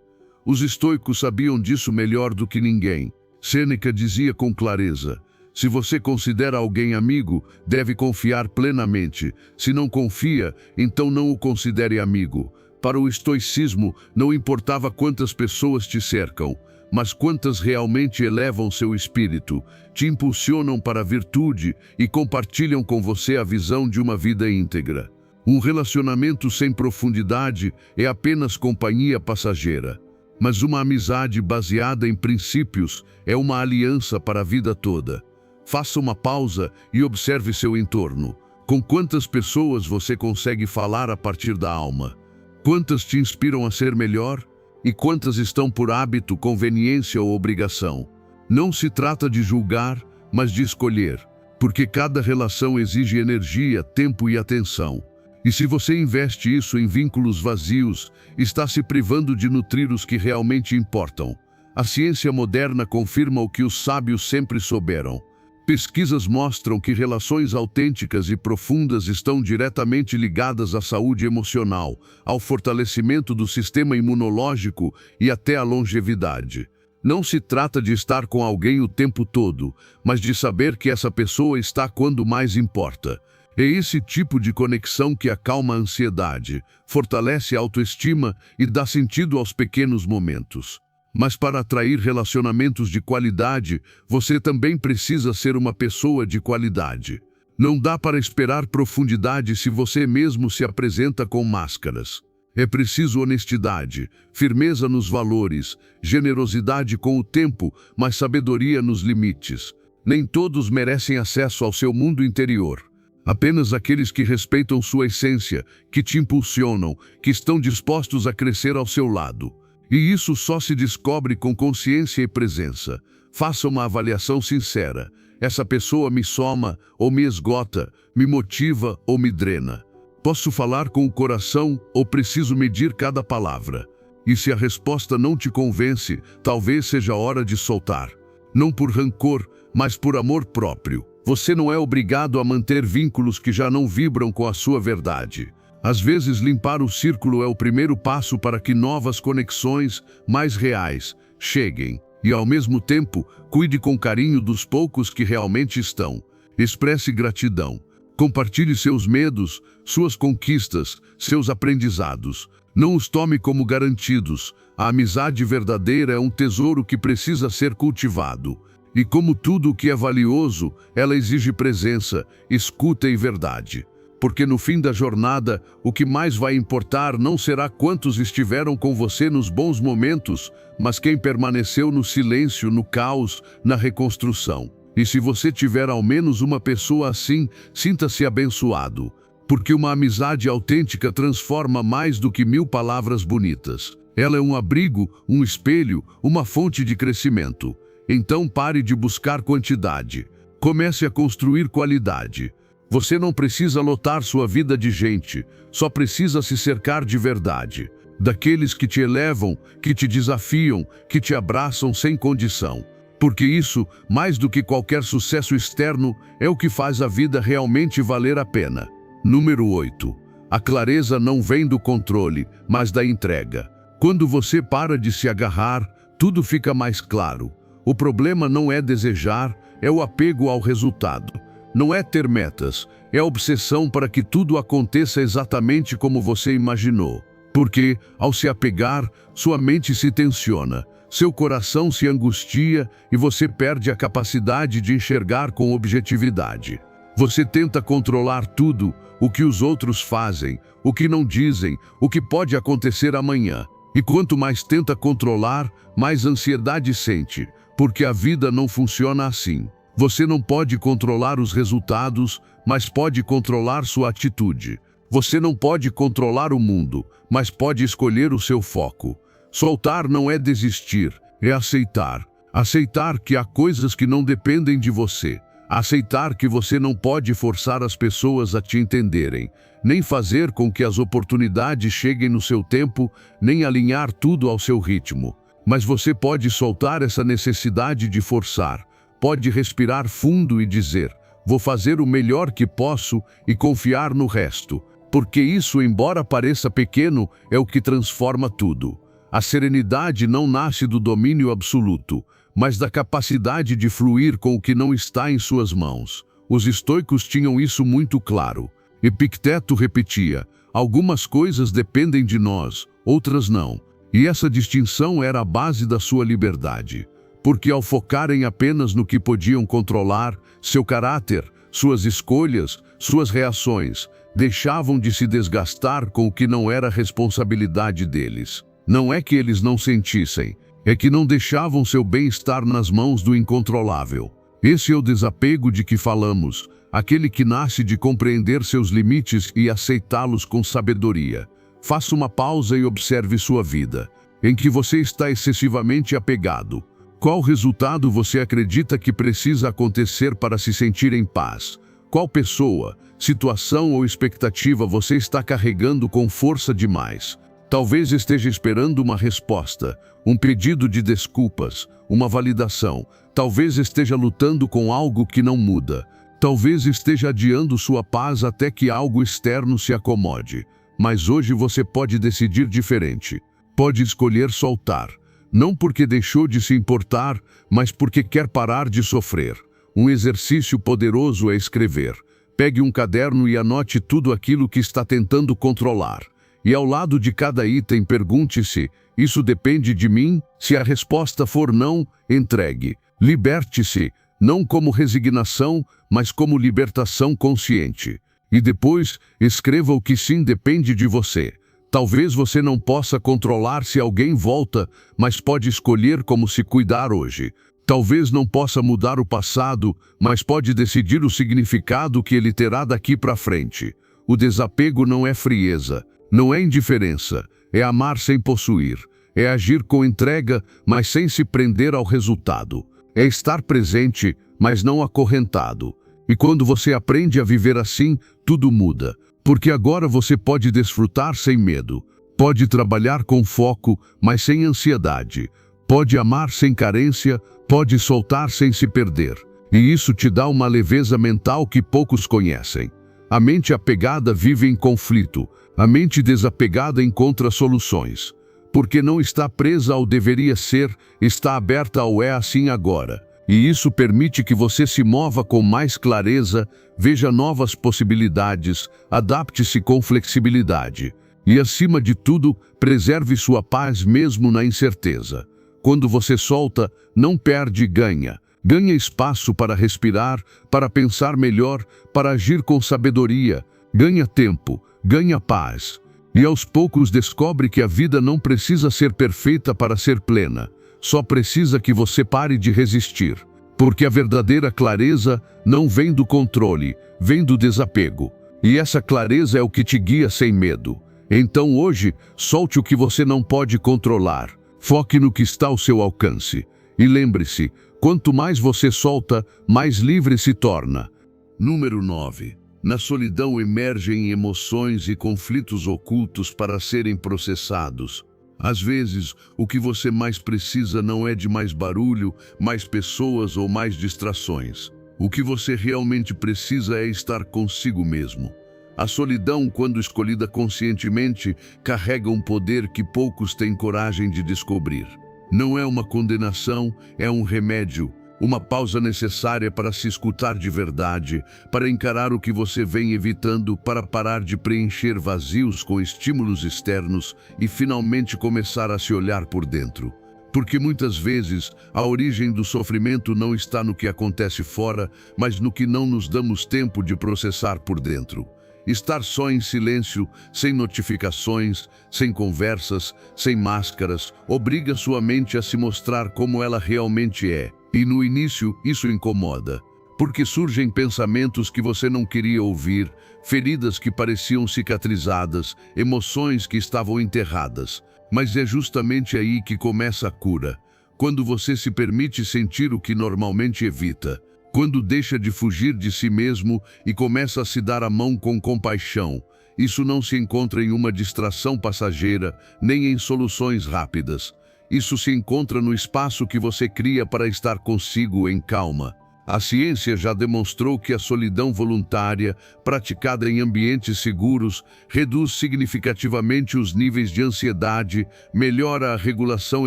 Os estoicos sabiam disso melhor do que ninguém. Sêneca dizia com clareza: se você considera alguém amigo, deve confiar plenamente. Se não confia, então não o considere amigo. Para o estoicismo, não importava quantas pessoas te cercam, mas quantas realmente elevam seu espírito, te impulsionam para a virtude e compartilham com você a visão de uma vida íntegra. Um relacionamento sem profundidade é apenas companhia passageira. Mas uma amizade baseada em princípios é uma aliança para a vida toda. Faça uma pausa e observe seu entorno. Com quantas pessoas você consegue falar a partir da alma? Quantas te inspiram a ser melhor? E quantas estão por hábito, conveniência ou obrigação? Não se trata de julgar, mas de escolher, porque cada relação exige energia, tempo e atenção. E se você investe isso em vínculos vazios, está se privando de nutrir os que realmente importam. A ciência moderna confirma o que os sábios sempre souberam. Pesquisas mostram que relações autênticas e profundas estão diretamente ligadas à saúde emocional, ao fortalecimento do sistema imunológico e até à longevidade. Não se trata de estar com alguém o tempo todo, mas de saber que essa pessoa está quando mais importa. É esse tipo de conexão que acalma a ansiedade, fortalece a autoestima e dá sentido aos pequenos momentos. Mas para atrair relacionamentos de qualidade, você também precisa ser uma pessoa de qualidade. Não dá para esperar profundidade se você mesmo se apresenta com máscaras. É preciso honestidade, firmeza nos valores, generosidade com o tempo, mas sabedoria nos limites. Nem todos merecem acesso ao seu mundo interior. Apenas aqueles que respeitam sua essência, que te impulsionam, que estão dispostos a crescer ao seu lado. E isso só se descobre com consciência e presença. Faça uma avaliação sincera. Essa pessoa me soma ou me esgota, me motiva ou me drena. Posso falar com o coração ou preciso medir cada palavra? E se a resposta não te convence, talvez seja hora de soltar. Não por rancor, mas por amor próprio. Você não é obrigado a manter vínculos que já não vibram com a sua verdade. Às vezes, limpar o círculo é o primeiro passo para que novas conexões, mais reais, cheguem. E, ao mesmo tempo, cuide com carinho dos poucos que realmente estão. Expresse gratidão. Compartilhe seus medos, suas conquistas, seus aprendizados. Não os tome como garantidos. A amizade verdadeira é um tesouro que precisa ser cultivado. E como tudo o que é valioso, ela exige presença, escuta e verdade. Porque no fim da jornada, o que mais vai importar não será quantos estiveram com você nos bons momentos, mas quem permaneceu no silêncio, no caos, na reconstrução. E se você tiver ao menos uma pessoa assim, sinta-se abençoado. Porque uma amizade autêntica transforma mais do que 1000 palavras bonitas. Ela é um abrigo, um espelho, uma fonte de crescimento. Então pare de buscar quantidade. Comece a construir qualidade. Você não precisa lotar sua vida de gente, só precisa se cercar de verdade. Daqueles que te elevam, que te desafiam, que te abraçam sem condição. Porque isso, mais do que qualquer sucesso externo, é o que faz a vida realmente valer a pena. Número 8. A clareza não vem do controle, mas da entrega. Quando você para de se agarrar, tudo fica mais claro. O problema não é desejar, é o apego ao resultado. Não é ter metas, é a obsessão para que tudo aconteça exatamente como você imaginou. Porque, ao se apegar, sua mente se tensiona, seu coração se angustia e você perde a capacidade de enxergar com objetividade. Você tenta controlar tudo, o que os outros fazem, o que não dizem, o que pode acontecer amanhã. E quanto mais tenta controlar, mais ansiedade sente. Porque a vida não funciona assim. Você não pode controlar os resultados, mas pode controlar sua atitude. Você não pode controlar o mundo, mas pode escolher o seu foco. Soltar não é desistir, é aceitar. Aceitar que há coisas que não dependem de você. Aceitar que você não pode forçar as pessoas a te entenderem, nem fazer com que as oportunidades cheguem no seu tempo, nem alinhar tudo ao seu ritmo. Mas você pode soltar essa necessidade de forçar. Pode respirar fundo e dizer: vou fazer o melhor que posso e confiar no resto. Porque isso, embora pareça pequeno, é o que transforma tudo. A serenidade não nasce do domínio absoluto, mas da capacidade de fluir com o que não está em suas mãos. Os estoicos tinham isso muito claro. Epicteto repetia: algumas coisas dependem de nós, outras não. E essa distinção era a base da sua liberdade. Porque ao focarem apenas no que podiam controlar, seu caráter, suas escolhas, suas reações, deixavam de se desgastar com o que não era responsabilidade deles. Não é que eles não sentissem, é que não deixavam seu bem-estar nas mãos do incontrolável. Esse é o desapego de que falamos, aquele que nasce de compreender seus limites e aceitá-los com sabedoria. Faça uma pausa e observe sua vida, em que você está excessivamente apegado. Qual resultado você acredita que precisa acontecer para se sentir em paz? Qual pessoa, situação ou expectativa você está carregando com força demais? Talvez esteja esperando uma resposta, um pedido de desculpas, uma validação. Talvez esteja lutando com algo que não muda. Talvez esteja adiando sua paz até que algo externo se acomode. Mas hoje você pode decidir diferente. Pode escolher soltar. Não porque deixou de se importar, mas porque quer parar de sofrer. Um exercício poderoso é escrever. Pegue um caderno e anote tudo aquilo que está tentando controlar. E ao lado de cada item pergunte-se: isso depende de mim? Se a resposta for não, entregue. Liberte-se, não como resignação, mas como libertação consciente. E depois, escreva o que sim depende de você. Talvez você não possa controlar se alguém volta, mas pode escolher como se cuidar hoje. Talvez não possa mudar o passado, mas pode decidir o significado que ele terá daqui para frente. O desapego não é frieza, não é indiferença, é amar sem possuir, é agir com entrega, mas sem se prender ao resultado. É estar presente, mas não acorrentado. E quando você aprende a viver assim, tudo muda. Porque agora você pode desfrutar sem medo. Pode trabalhar com foco, mas sem ansiedade. Pode amar sem carência, pode soltar sem se perder. E isso te dá uma leveza mental que poucos conhecem. A mente apegada vive em conflito. A mente desapegada encontra soluções. Porque não está presa ao deveria ser, está aberta ao é assim agora. E isso permite que você se mova com mais clareza, veja novas possibilidades, adapte-se com flexibilidade. E, acima de tudo, preserve sua paz mesmo na incerteza. Quando você solta, não perde, ganha. Ganha espaço para respirar, para pensar melhor, para agir com sabedoria. Ganha tempo, ganha paz. E aos poucos descobre que a vida não precisa ser perfeita para ser plena. Só precisa que você pare de resistir. Porque a verdadeira clareza não vem do controle, vem do desapego. E essa clareza é o que te guia sem medo. Então hoje, solte o que você não pode controlar. Foque no que está ao seu alcance. E lembre-se, quanto mais você solta, mais livre se torna. Número 9. Na solidão emergem emoções e conflitos ocultos para serem processados. Às vezes, o que você mais precisa não é de mais barulho, mais pessoas ou mais distrações. O que você realmente precisa é estar consigo mesmo. A solidão, quando escolhida conscientemente, carrega um poder que poucos têm coragem de descobrir. Não é uma condenação, é um remédio. Uma pausa necessária para se escutar de verdade, para encarar o que você vem evitando, para parar de preencher vazios com estímulos externos e finalmente começar a se olhar por dentro. Porque muitas vezes a origem do sofrimento não está no que acontece fora, mas no que não nos damos tempo de processar por dentro. Estar só em silêncio, sem notificações, sem conversas, sem máscaras, obriga sua mente a se mostrar como ela realmente é. E no início isso incomoda, porque surgem pensamentos que você não queria ouvir, feridas que pareciam cicatrizadas, emoções que estavam enterradas. Mas é justamente aí que começa a cura, Quando você se permite sentir o que normalmente evita, quando deixa de fugir de si mesmo e começa a se dar a mão com compaixão, isso não se encontra em uma distração passageira, nem em soluções rápidas. Isso se encontra no espaço que você cria para estar consigo em calma. A ciência já demonstrou que a solidão voluntária, praticada em ambientes seguros, reduz significativamente os níveis de ansiedade, melhora a regulação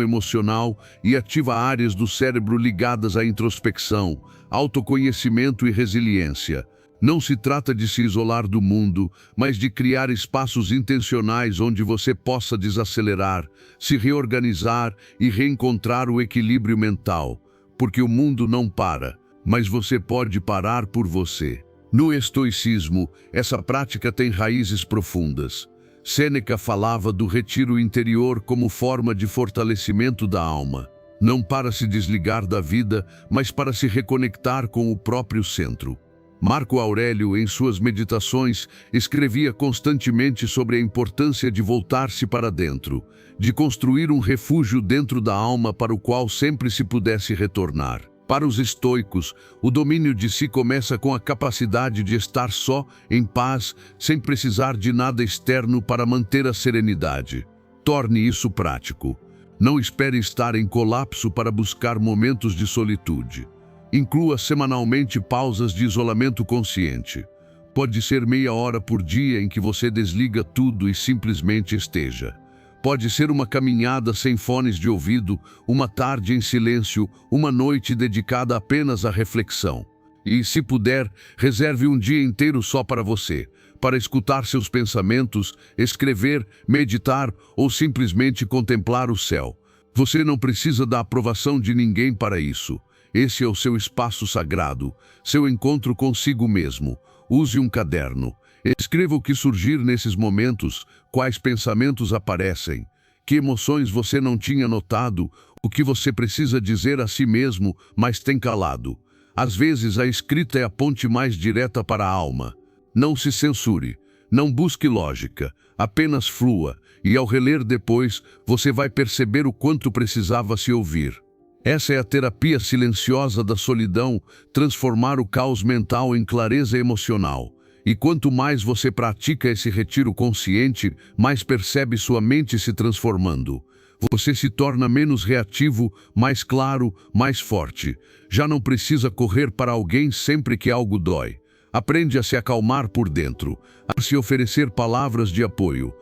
emocional e ativa áreas do cérebro ligadas à introspecção, autoconhecimento e resiliência. Não se trata de se isolar do mundo, mas de criar espaços intencionais onde você possa desacelerar, se reorganizar e reencontrar o equilíbrio mental. Porque o mundo não para, mas você pode parar por você. No estoicismo, essa prática tem raízes profundas. Sêneca falava do retiro interior como forma de fortalecimento da alma, não para se desligar da vida, mas para se reconectar com o próprio centro. Marco Aurélio, em suas meditações, escrevia constantemente sobre a importância de voltar-se para dentro, de construir um refúgio dentro da alma para o qual sempre se pudesse retornar. Para os estoicos, o domínio de si começa com a capacidade de estar só, em paz, sem precisar de nada externo para manter a serenidade. Torne isso prático. Não espere estar em colapso para buscar momentos de solitude. Inclua semanalmente pausas de isolamento consciente. Pode ser meia hora por dia em que você desliga tudo e simplesmente esteja. Pode ser uma caminhada sem fones de ouvido, uma tarde em silêncio, uma noite dedicada apenas à reflexão. E, se puder, reserve um dia inteiro só para você, para escutar seus pensamentos, escrever, meditar ou simplesmente contemplar o céu. Você não precisa da aprovação de ninguém para isso. Esse é o seu espaço sagrado, seu encontro consigo mesmo. Use um caderno. Escreva o que surgir nesses momentos, quais pensamentos aparecem, que emoções você não tinha notado, o que você precisa dizer a si mesmo, mas tem calado. Às vezes a escrita é a ponte mais direta para a alma. Não se censure, não busque lógica, apenas flua, e ao reler depois, você vai perceber o quanto precisava se ouvir. Essa é a terapia silenciosa da solidão, transformar o caos mental em clareza emocional. E quanto mais você pratica esse retiro consciente, mais percebe sua mente se transformando. Você se torna menos reativo, mais claro, mais forte. Já não precisa correr para alguém sempre que algo dói. Aprende a se acalmar por dentro, a se oferecer palavras de apoio,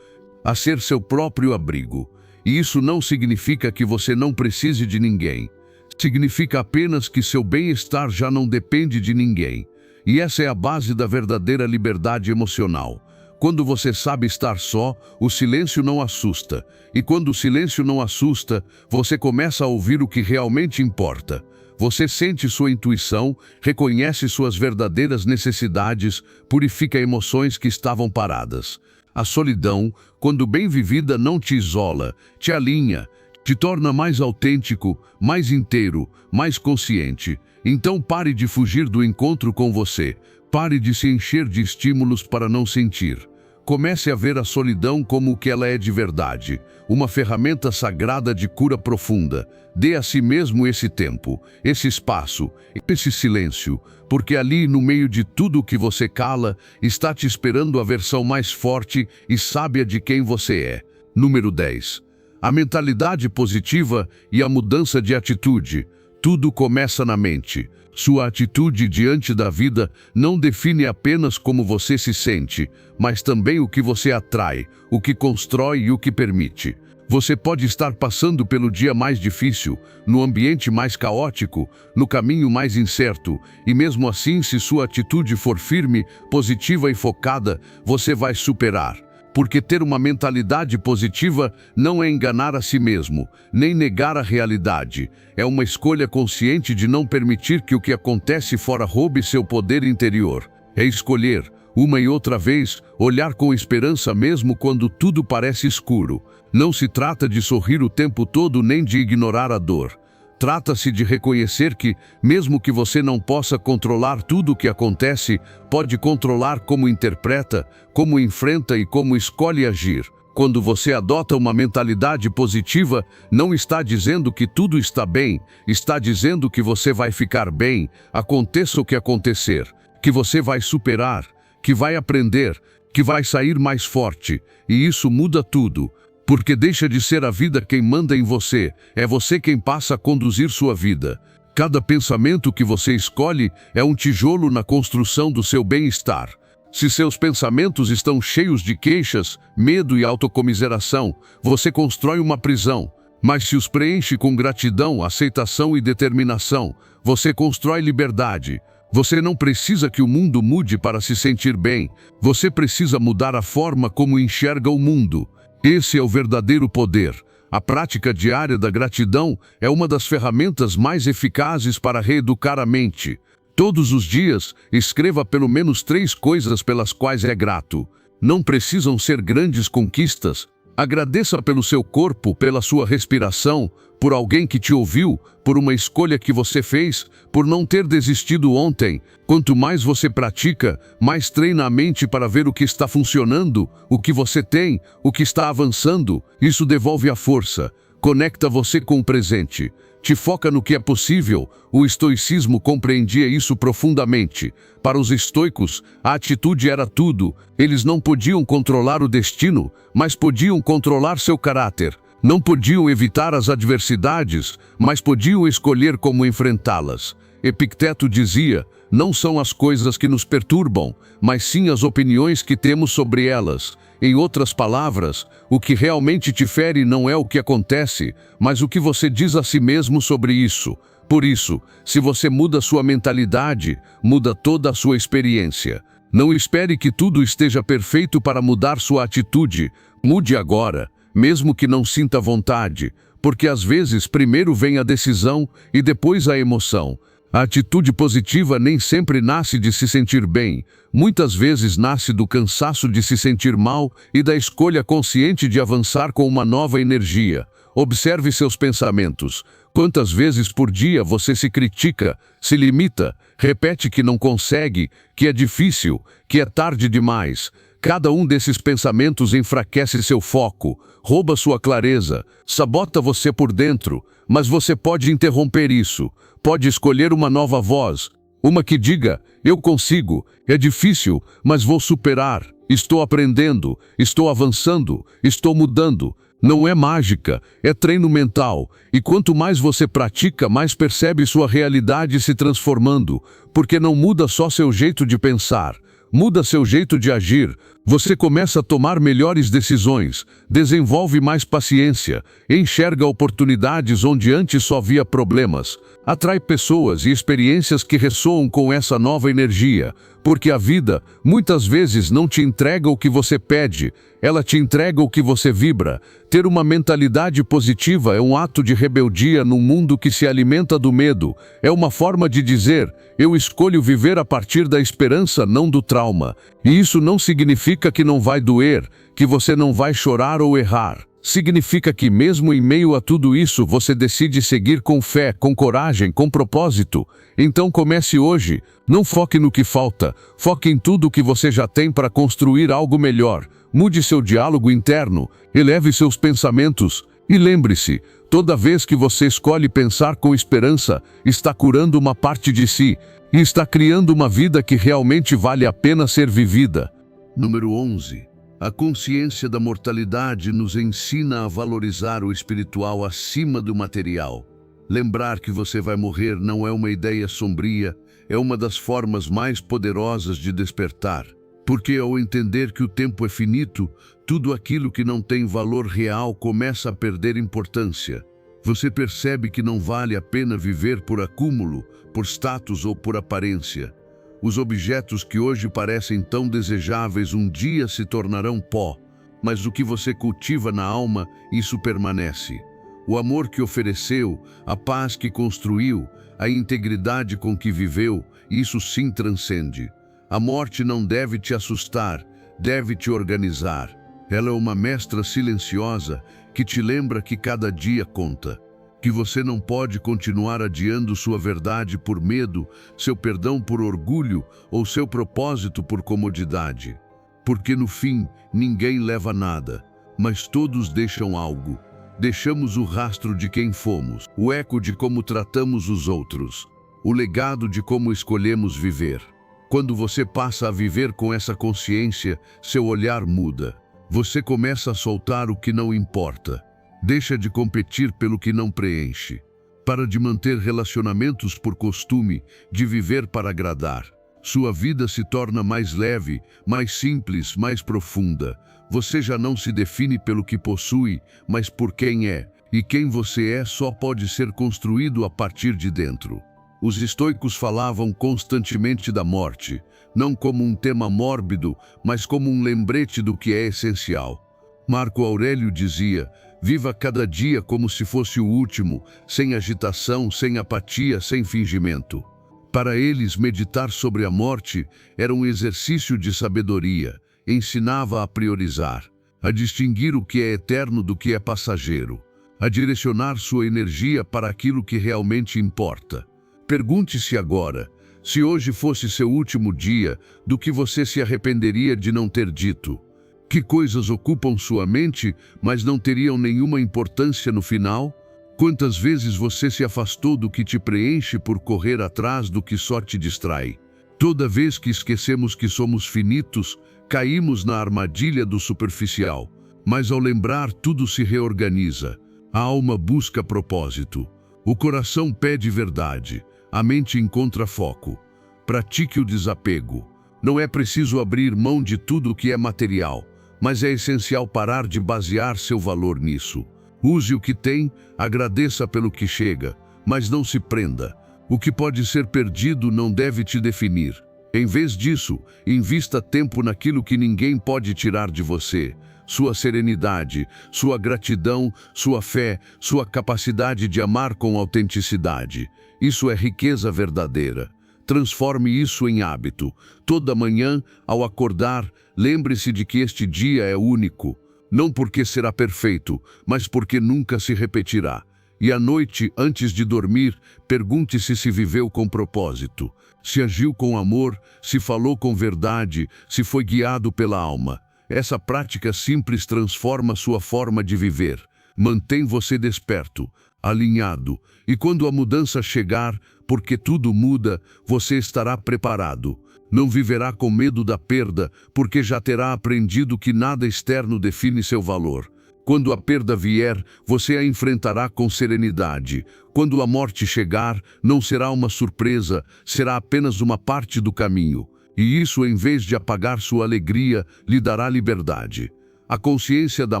a ser seu próprio abrigo. E isso não significa que você não precise de ninguém. Significa apenas que seu bem-estar já não depende de ninguém. E essa é a base da verdadeira liberdade emocional. Quando você sabe estar só, o silêncio não assusta. E quando o silêncio não assusta, você começa a ouvir o que realmente importa. Você sente sua intuição, reconhece suas verdadeiras necessidades, purifica emoções que estavam paradas. A solidão, quando bem vivida, não te isola, te alinha, te torna mais autêntico, mais inteiro, mais consciente. Então pare de fugir do encontro com você. Pare de se encher de estímulos para não sentir. Comece a ver a solidão como o que ela é de verdade, uma ferramenta sagrada de cura profunda. Dê a si mesmo esse tempo, esse espaço, esse silêncio, porque ali, no meio de tudo o que você cala, está te esperando a versão mais forte e sábia de quem você é. Número 10. A mentalidade positiva e a mudança de atitude. Tudo começa na mente. Sua atitude diante da vida não define apenas como você se sente, mas também o que você atrai, o que constrói e o que permite. Você pode estar passando pelo dia mais difícil, no ambiente mais caótico, no caminho mais incerto, e mesmo assim, se sua atitude for firme, positiva e focada, você vai superar. Porque ter uma mentalidade positiva não é enganar a si mesmo, nem negar a realidade. É uma escolha consciente de não permitir que o que acontece fora roube seu poder interior. É escolher, uma e outra vez, olhar com esperança mesmo quando tudo parece escuro. Não se trata de sorrir o tempo todo nem de ignorar a dor. Trata-se de reconhecer que, mesmo que você não possa controlar tudo o que acontece, pode controlar como interpreta, como enfrenta e como escolhe agir. Quando você adota uma mentalidade positiva, não está dizendo que tudo está bem, está dizendo que você vai ficar bem, aconteça o que acontecer, que você vai superar, que vai aprender, que vai sair mais forte, e isso muda tudo. Porque deixa de ser a vida quem manda em você, é você quem passa a conduzir sua vida. Cada pensamento que você escolhe é um tijolo na construção do seu bem-estar. Se seus pensamentos estão cheios de queixas, medo e autocomiseração, você constrói uma prisão. Mas se os preenche com gratidão, aceitação e determinação, você constrói liberdade. Você não precisa que o mundo mude para se sentir bem. Você precisa mudar a forma como enxerga o mundo. Esse é o verdadeiro poder. A prática diária da gratidão é uma das ferramentas mais eficazes para reeducar a mente. Todos os dias, escreva pelo menos 3 coisas pelas quais é grato. Não precisam ser grandes conquistas. Agradeça pelo seu corpo, pela sua respiração, por alguém que te ouviu, por uma escolha que você fez, por não ter desistido ontem. Quanto mais você pratica, mais treina a mente para ver o que está funcionando, o que você tem, o que está avançando. Isso devolve a força, conecta você com o presente, te foca no que é possível. O estoicismo compreendia isso profundamente. Para os estoicos, a atitude era tudo. Eles não podiam controlar o destino, mas podiam controlar seu caráter. Não podiam evitar as adversidades, mas podiam escolher como enfrentá-las. Epicteto dizia: não são as coisas que nos perturbam, mas sim as opiniões que temos sobre elas. Em outras palavras, o que realmente te fere não é o que acontece, mas o que você diz a si mesmo sobre isso. Por isso, se você muda sua mentalidade, muda toda a sua experiência. Não espere que tudo esteja perfeito para mudar sua atitude. Mude agora, mesmo que não sinta vontade, porque às vezes primeiro vem a decisão e depois a emoção. A atitude positiva nem sempre nasce de se sentir bem. Muitas vezes nasce do cansaço de se sentir mal e da escolha consciente de avançar com uma nova energia. Observe seus pensamentos. Quantas vezes por dia você se critica, se limita, repete que não consegue, que é difícil, que é tarde demais? Cada um desses pensamentos enfraquece seu foco, rouba sua clareza, sabota você por dentro, mas você pode interromper isso. Pode escolher uma nova voz, uma que diga: eu consigo, é difícil, mas vou superar, estou aprendendo, estou avançando, estou mudando. Não é mágica, é treino mental, e quanto mais você pratica, mais percebe sua realidade se transformando, porque não muda só seu jeito de pensar, muda seu jeito de agir. Você começa a tomar melhores decisões, desenvolve mais paciência, enxerga oportunidades onde antes só via problemas, atrai pessoas e experiências que ressoam com essa nova energia, porque a vida, muitas vezes, não te entrega o que você pede, ela te entrega o que você vibra. Ter uma mentalidade positiva é um ato de rebeldia num mundo que se alimenta do medo. É uma forma de dizer: eu escolho viver a partir da esperança, não do trauma. E isso não significa que não vai doer, que você não vai chorar ou errar. Significa que mesmo em meio a tudo isso, você decide seguir com fé, com coragem, com propósito. Então comece hoje. Não foque no que falta, foque em tudo o que você já tem para construir algo melhor. Mude seu diálogo interno, eleve seus pensamentos e lembre-se, toda vez que você escolhe pensar com esperança, está curando uma parte de si e está criando uma vida que realmente vale a pena ser vivida. Número 11. A consciência da mortalidade nos ensina a valorizar o espiritual acima do material. Lembrar que você vai morrer não é uma ideia sombria, é uma das formas mais poderosas de despertar. Porque ao entender que o tempo é finito, tudo aquilo que não tem valor real começa a perder importância. Você percebe que não vale a pena viver por acúmulo, por status ou por aparência. Os objetos que hoje parecem tão desejáveis um dia se tornarão pó, mas o que você cultiva na alma, isso permanece. O amor que ofereceu, a paz que construiu, a integridade com que viveu, isso sim transcende. A morte não deve te assustar, deve te organizar. Ela é uma mestra silenciosa que te lembra que cada dia conta. Que você não pode continuar adiando sua verdade por medo, seu perdão por orgulho ou seu propósito por comodidade. Porque no fim, ninguém leva nada. mas todos deixam algo. Deixamos o rastro de quem fomos, o eco de como tratamos os outros, o legado de como escolhemos viver. Quando você passa a viver com essa consciência, seu olhar muda. Você começa a soltar o que não importa. Deixa de competir pelo que não preenche. Para de manter relacionamentos por costume, de viver para agradar. Sua vida se torna mais leve, mais simples, mais profunda. Você já não se define pelo que possui, mas por quem é. E quem você é só pode ser construído a partir de dentro. Os estoicos falavam constantemente da morte, não como um tema mórbido, mas como um lembrete do que é essencial. Marco Aurélio dizia: viva cada dia como se fosse o último, sem agitação, sem apatia, sem fingimento. Para eles, meditar sobre a morte era um exercício de sabedoria, ensinava a priorizar, a distinguir o que é eterno do que é passageiro, a direcionar sua energia para aquilo que realmente importa. Pergunte-se agora, se hoje fosse seu último dia, do que você se arrependeria de não ter dito? Que coisas ocupam sua mente, mas não teriam nenhuma importância no final? Quantas vezes você se afastou do que te preenche por correr atrás do que só te distrai? Toda vez que esquecemos que somos finitos, caímos na armadilha do superficial. Mas ao lembrar, tudo se reorganiza. A alma busca propósito. O coração pede verdade. A mente encontra foco. Pratique o desapego. Não é preciso abrir mão de tudo o que é material, mas é essencial parar de basear seu valor nisso. Use o que tem, agradeça pelo que chega, mas não se prenda. O que pode ser perdido não deve te definir. Em vez disso, invista tempo naquilo que ninguém pode tirar de você. Sua serenidade, sua gratidão, sua fé, sua capacidade de amar com autenticidade. Isso é riqueza verdadeira. Transforme isso em hábito. Toda manhã, ao acordar, lembre-se de que este dia é único. Não porque será perfeito, mas porque nunca se repetirá. E à noite, antes de dormir, pergunte-se se viveu com propósito, se agiu com amor, se falou com verdade, se foi guiado pela alma. Essa prática simples transforma sua forma de viver. Mantém você desperto, alinhado, e quando a mudança chegar, porque tudo muda, você estará preparado. Não viverá com medo da perda, porque já terá aprendido que nada externo define seu valor. Quando a perda vier, você a enfrentará com serenidade. Quando a morte chegar, não será uma surpresa, será apenas uma parte do caminho. E isso, em vez de apagar sua alegria, lhe dará liberdade. A consciência da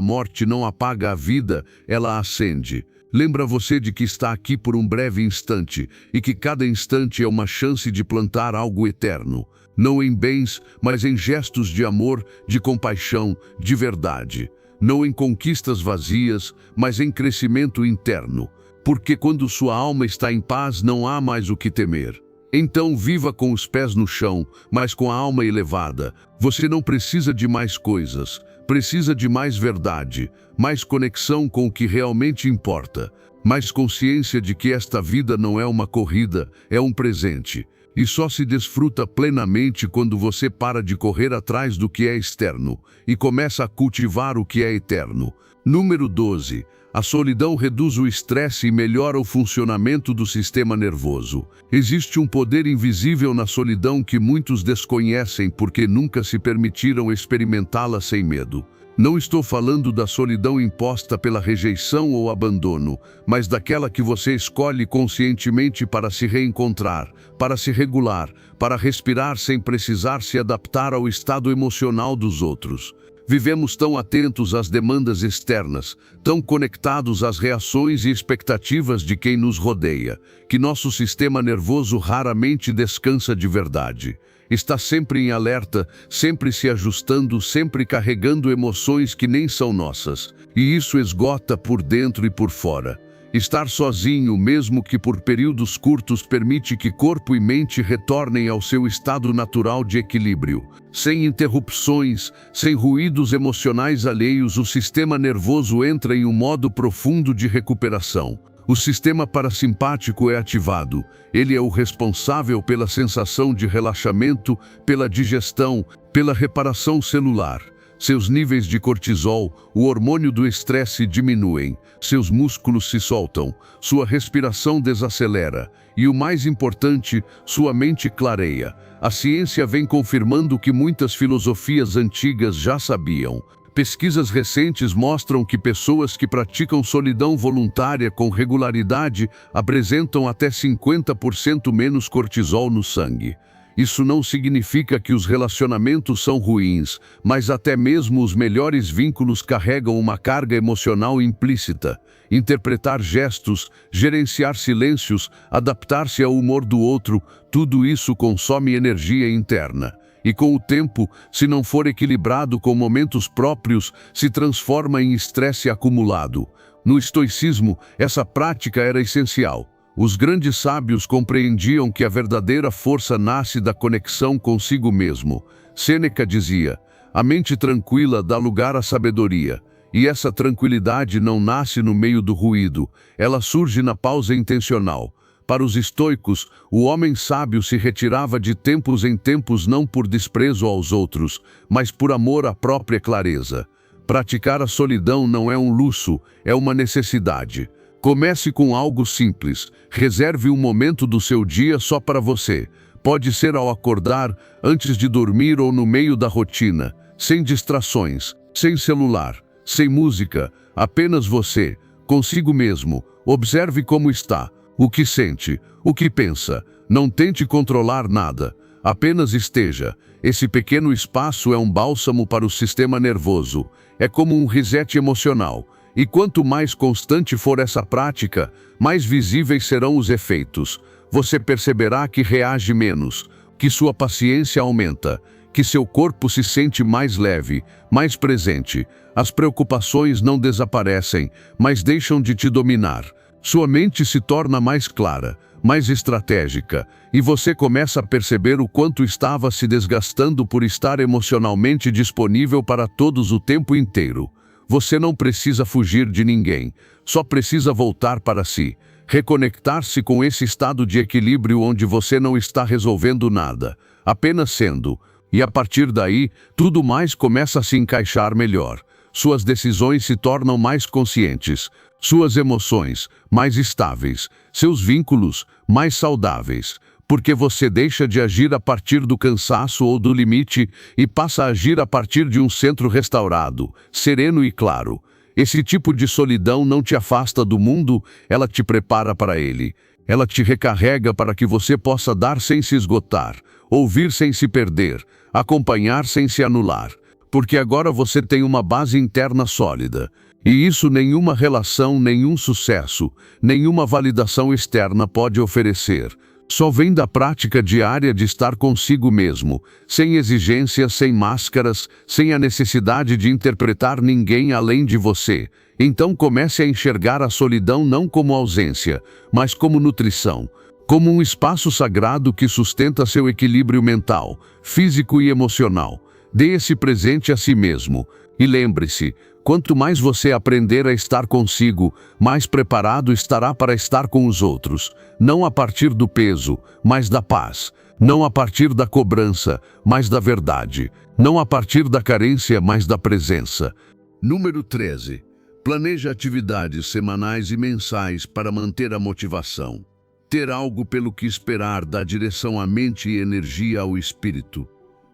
morte não apaga a vida, ela a acende. Lembra você de que está aqui por um breve instante e que cada instante é uma chance de plantar algo eterno. Não em bens, mas em gestos de amor, de compaixão, de verdade. Não em conquistas vazias, mas em crescimento interno. Porque quando sua alma está em paz, não há mais o que temer. Então viva com os pés no chão, mas com a alma elevada. Você não precisa de mais coisas, precisa de mais verdade, mais conexão com o que realmente importa, mais consciência de que esta vida não é uma corrida, é um presente. E só se desfruta plenamente quando você para de correr atrás do que é externo e começa a cultivar o que é eterno. Número 12. A solidão reduz o estresse e melhora o funcionamento do sistema nervoso. Existe um poder invisível na solidão que muitos desconhecem porque nunca se permitiram experimentá-la sem medo. Não estou falando da solidão imposta pela rejeição ou abandono, mas daquela que você escolhe conscientemente para se reencontrar, para se regular, para respirar sem precisar se adaptar ao estado emocional dos outros. Vivemos tão atentos às demandas externas, tão conectados às reações e expectativas de quem nos rodeia, que nosso sistema nervoso raramente descansa de verdade. Está sempre em alerta, sempre se ajustando, sempre carregando emoções que nem são nossas. E isso esgota por dentro e por fora. Estar sozinho, mesmo que por períodos curtos, permite que corpo e mente retornem ao seu estado natural de equilíbrio. Sem interrupções, sem ruídos emocionais alheios, o sistema nervoso entra em um modo profundo de recuperação. O sistema parasimpático é ativado. Ele é o responsável pela sensação de relaxamento, pela digestão, pela reparação celular. Seus níveis de cortisol, o hormônio do estresse, diminuem, seus músculos se soltam, sua respiração desacelera e, o mais importante, sua mente clareia. A ciência vem confirmando o que muitas filosofias antigas já sabiam. Pesquisas recentes mostram que pessoas que praticam solidão voluntária com regularidade apresentam até 50% menos cortisol no sangue. Isso não significa que os relacionamentos são ruins, mas até mesmo os melhores vínculos carregam uma carga emocional implícita. Interpretar gestos, gerenciar silêncios, adaptar-se ao humor do outro, tudo isso consome energia interna. E com o tempo, se não for equilibrado com momentos próprios, se transforma em estresse acumulado. No estoicismo, essa prática era essencial. Os grandes sábios compreendiam que a verdadeira força nasce da conexão consigo mesmo. Sêneca dizia: a mente tranquila dá lugar à sabedoria. E essa tranquilidade não nasce no meio do ruído, ela surge na pausa intencional. Para os estoicos, o homem sábio se retirava de tempos em tempos não por desprezo aos outros, mas por amor à própria clareza. Praticar a solidão não é um luxo, é uma necessidade. Comece com algo simples. Reserve um momento do seu dia só para você. Pode ser ao acordar, antes de dormir ou no meio da rotina. Sem distrações, sem celular, sem música. Apenas você, consigo mesmo. Observe como está, o que sente, o que pensa. Não tente controlar nada. Apenas esteja. Esse pequeno espaço é um bálsamo para o sistema nervoso. É como um reset emocional. E quanto mais constante for essa prática, mais visíveis serão os efeitos. Você perceberá que reage menos, que sua paciência aumenta, que seu corpo se sente mais leve, mais presente. As preocupações não desaparecem, mas deixam de te dominar. Sua mente se torna mais clara, mais estratégica, e você começa a perceber o quanto estava se desgastando por estar emocionalmente disponível para todos o tempo inteiro. Você não precisa fugir de ninguém, só precisa voltar para si, reconectar-se com esse estado de equilíbrio onde você não está resolvendo nada, apenas sendo. E a partir daí, tudo mais começa a se encaixar melhor. Suas decisões se tornam mais conscientes, suas emoções mais estáveis, seus vínculos mais saudáveis. Porque você deixa de agir a partir do cansaço ou do limite e passa a agir a partir de um centro restaurado, sereno e claro. Esse tipo de solidão não te afasta do mundo, ela te prepara para ele. Ela te recarrega para que você possa dar sem se esgotar, ouvir sem se perder, acompanhar sem se anular. Porque agora você tem uma base interna sólida. E isso nenhuma relação, nenhum sucesso, nenhuma validação externa pode oferecer. Só vem da prática diária de estar consigo mesmo, sem exigências, sem máscaras, sem a necessidade de interpretar ninguém além de você. Então comece a enxergar a solidão não como ausência, mas como nutrição, como um espaço sagrado que sustenta seu equilíbrio mental, físico e emocional. Dê esse presente a si mesmo. E lembre-se, quanto mais você aprender a estar consigo, mais preparado estará para estar com os outros. Não a partir do peso, mas da paz. Não a partir da cobrança, mas da verdade. Não a partir da carência, mas da presença. Número 13. Planeje atividades semanais e mensais para manter a motivação. Ter algo pelo que esperar dá direção à mente e energia ao espírito.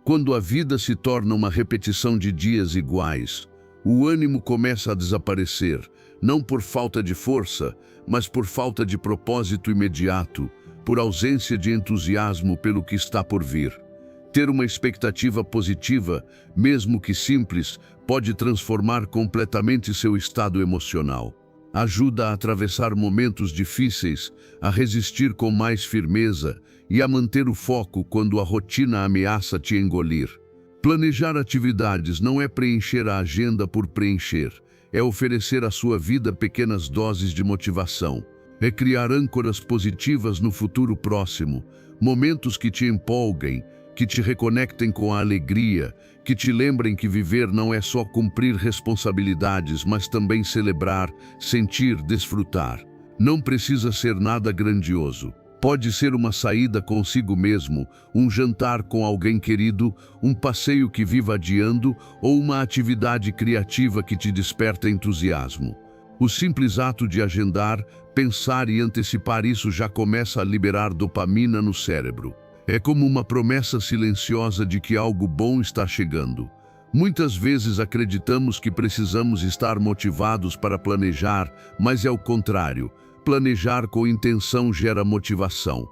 Quando a vida se torna uma repetição de dias iguais, o ânimo começa a desaparecer, não por falta de força, mas por falta de propósito imediato, por ausência de entusiasmo pelo que está por vir. Ter uma expectativa positiva, mesmo que simples, pode transformar completamente seu estado emocional. Ajuda a atravessar momentos difíceis, a resistir com mais firmeza e a manter o foco quando a rotina ameaça te engolir. Planejar atividades não é preencher a agenda por preencher, é oferecer à sua vida pequenas doses de motivação. É criar âncoras positivas no futuro próximo, momentos que te empolguem, que te reconectem com a alegria, que te lembrem que viver não é só cumprir responsabilidades, mas também celebrar, sentir, desfrutar. Não precisa ser nada grandioso. Pode ser uma saída consigo mesmo, um jantar com alguém querido, um passeio que viva adiando ou uma atividade criativa que te desperta entusiasmo. O simples ato de agendar, pensar e antecipar isso já começa a liberar dopamina no cérebro. É como uma promessa silenciosa de que algo bom está chegando. Muitas vezes acreditamos que precisamos estar motivados para planejar, mas é o contrário. Planejar com intenção gera motivação,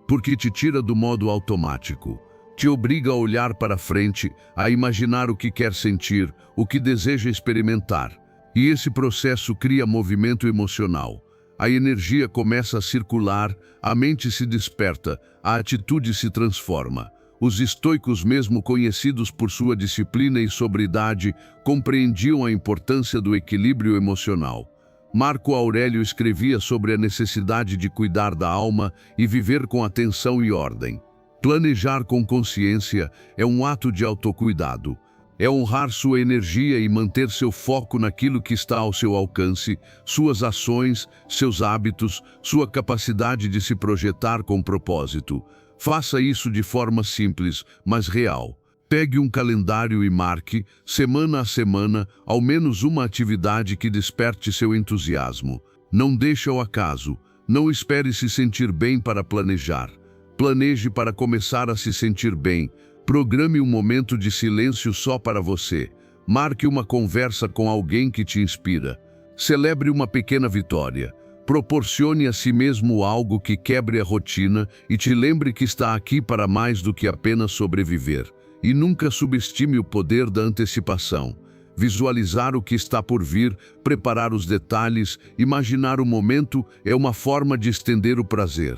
porque te tira do modo automático. Te obriga a olhar para frente, a imaginar o que quer sentir, o que deseja experimentar. E esse processo cria movimento emocional. A energia começa a circular, a mente se desperta, a atitude se transforma. Os estoicos, mesmo conhecidos por sua disciplina e sobriedade, compreendiam a importância do equilíbrio emocional. Marco Aurélio escrevia sobre a necessidade de cuidar da alma e viver com atenção e ordem. Planejar com consciência é um ato de autocuidado. É honrar sua energia e manter seu foco naquilo que está ao seu alcance, suas ações, seus hábitos, sua capacidade de se projetar com propósito. Faça isso de forma simples, mas real. Pegue um calendário e marque, semana a semana, ao menos uma atividade que desperte seu entusiasmo. Não deixe ao acaso. Não espere se sentir bem para planejar. Planeje para começar a se sentir bem. Programe um momento de silêncio só para você. Marque uma conversa com alguém que te inspira. Celebre uma pequena vitória. Proporcione a si mesmo algo que quebre a rotina e te lembre que está aqui para mais do que apenas sobreviver. E nunca subestime o poder da antecipação. Visualizar o que está por vir, preparar os detalhes, imaginar o momento é uma forma de estender o prazer.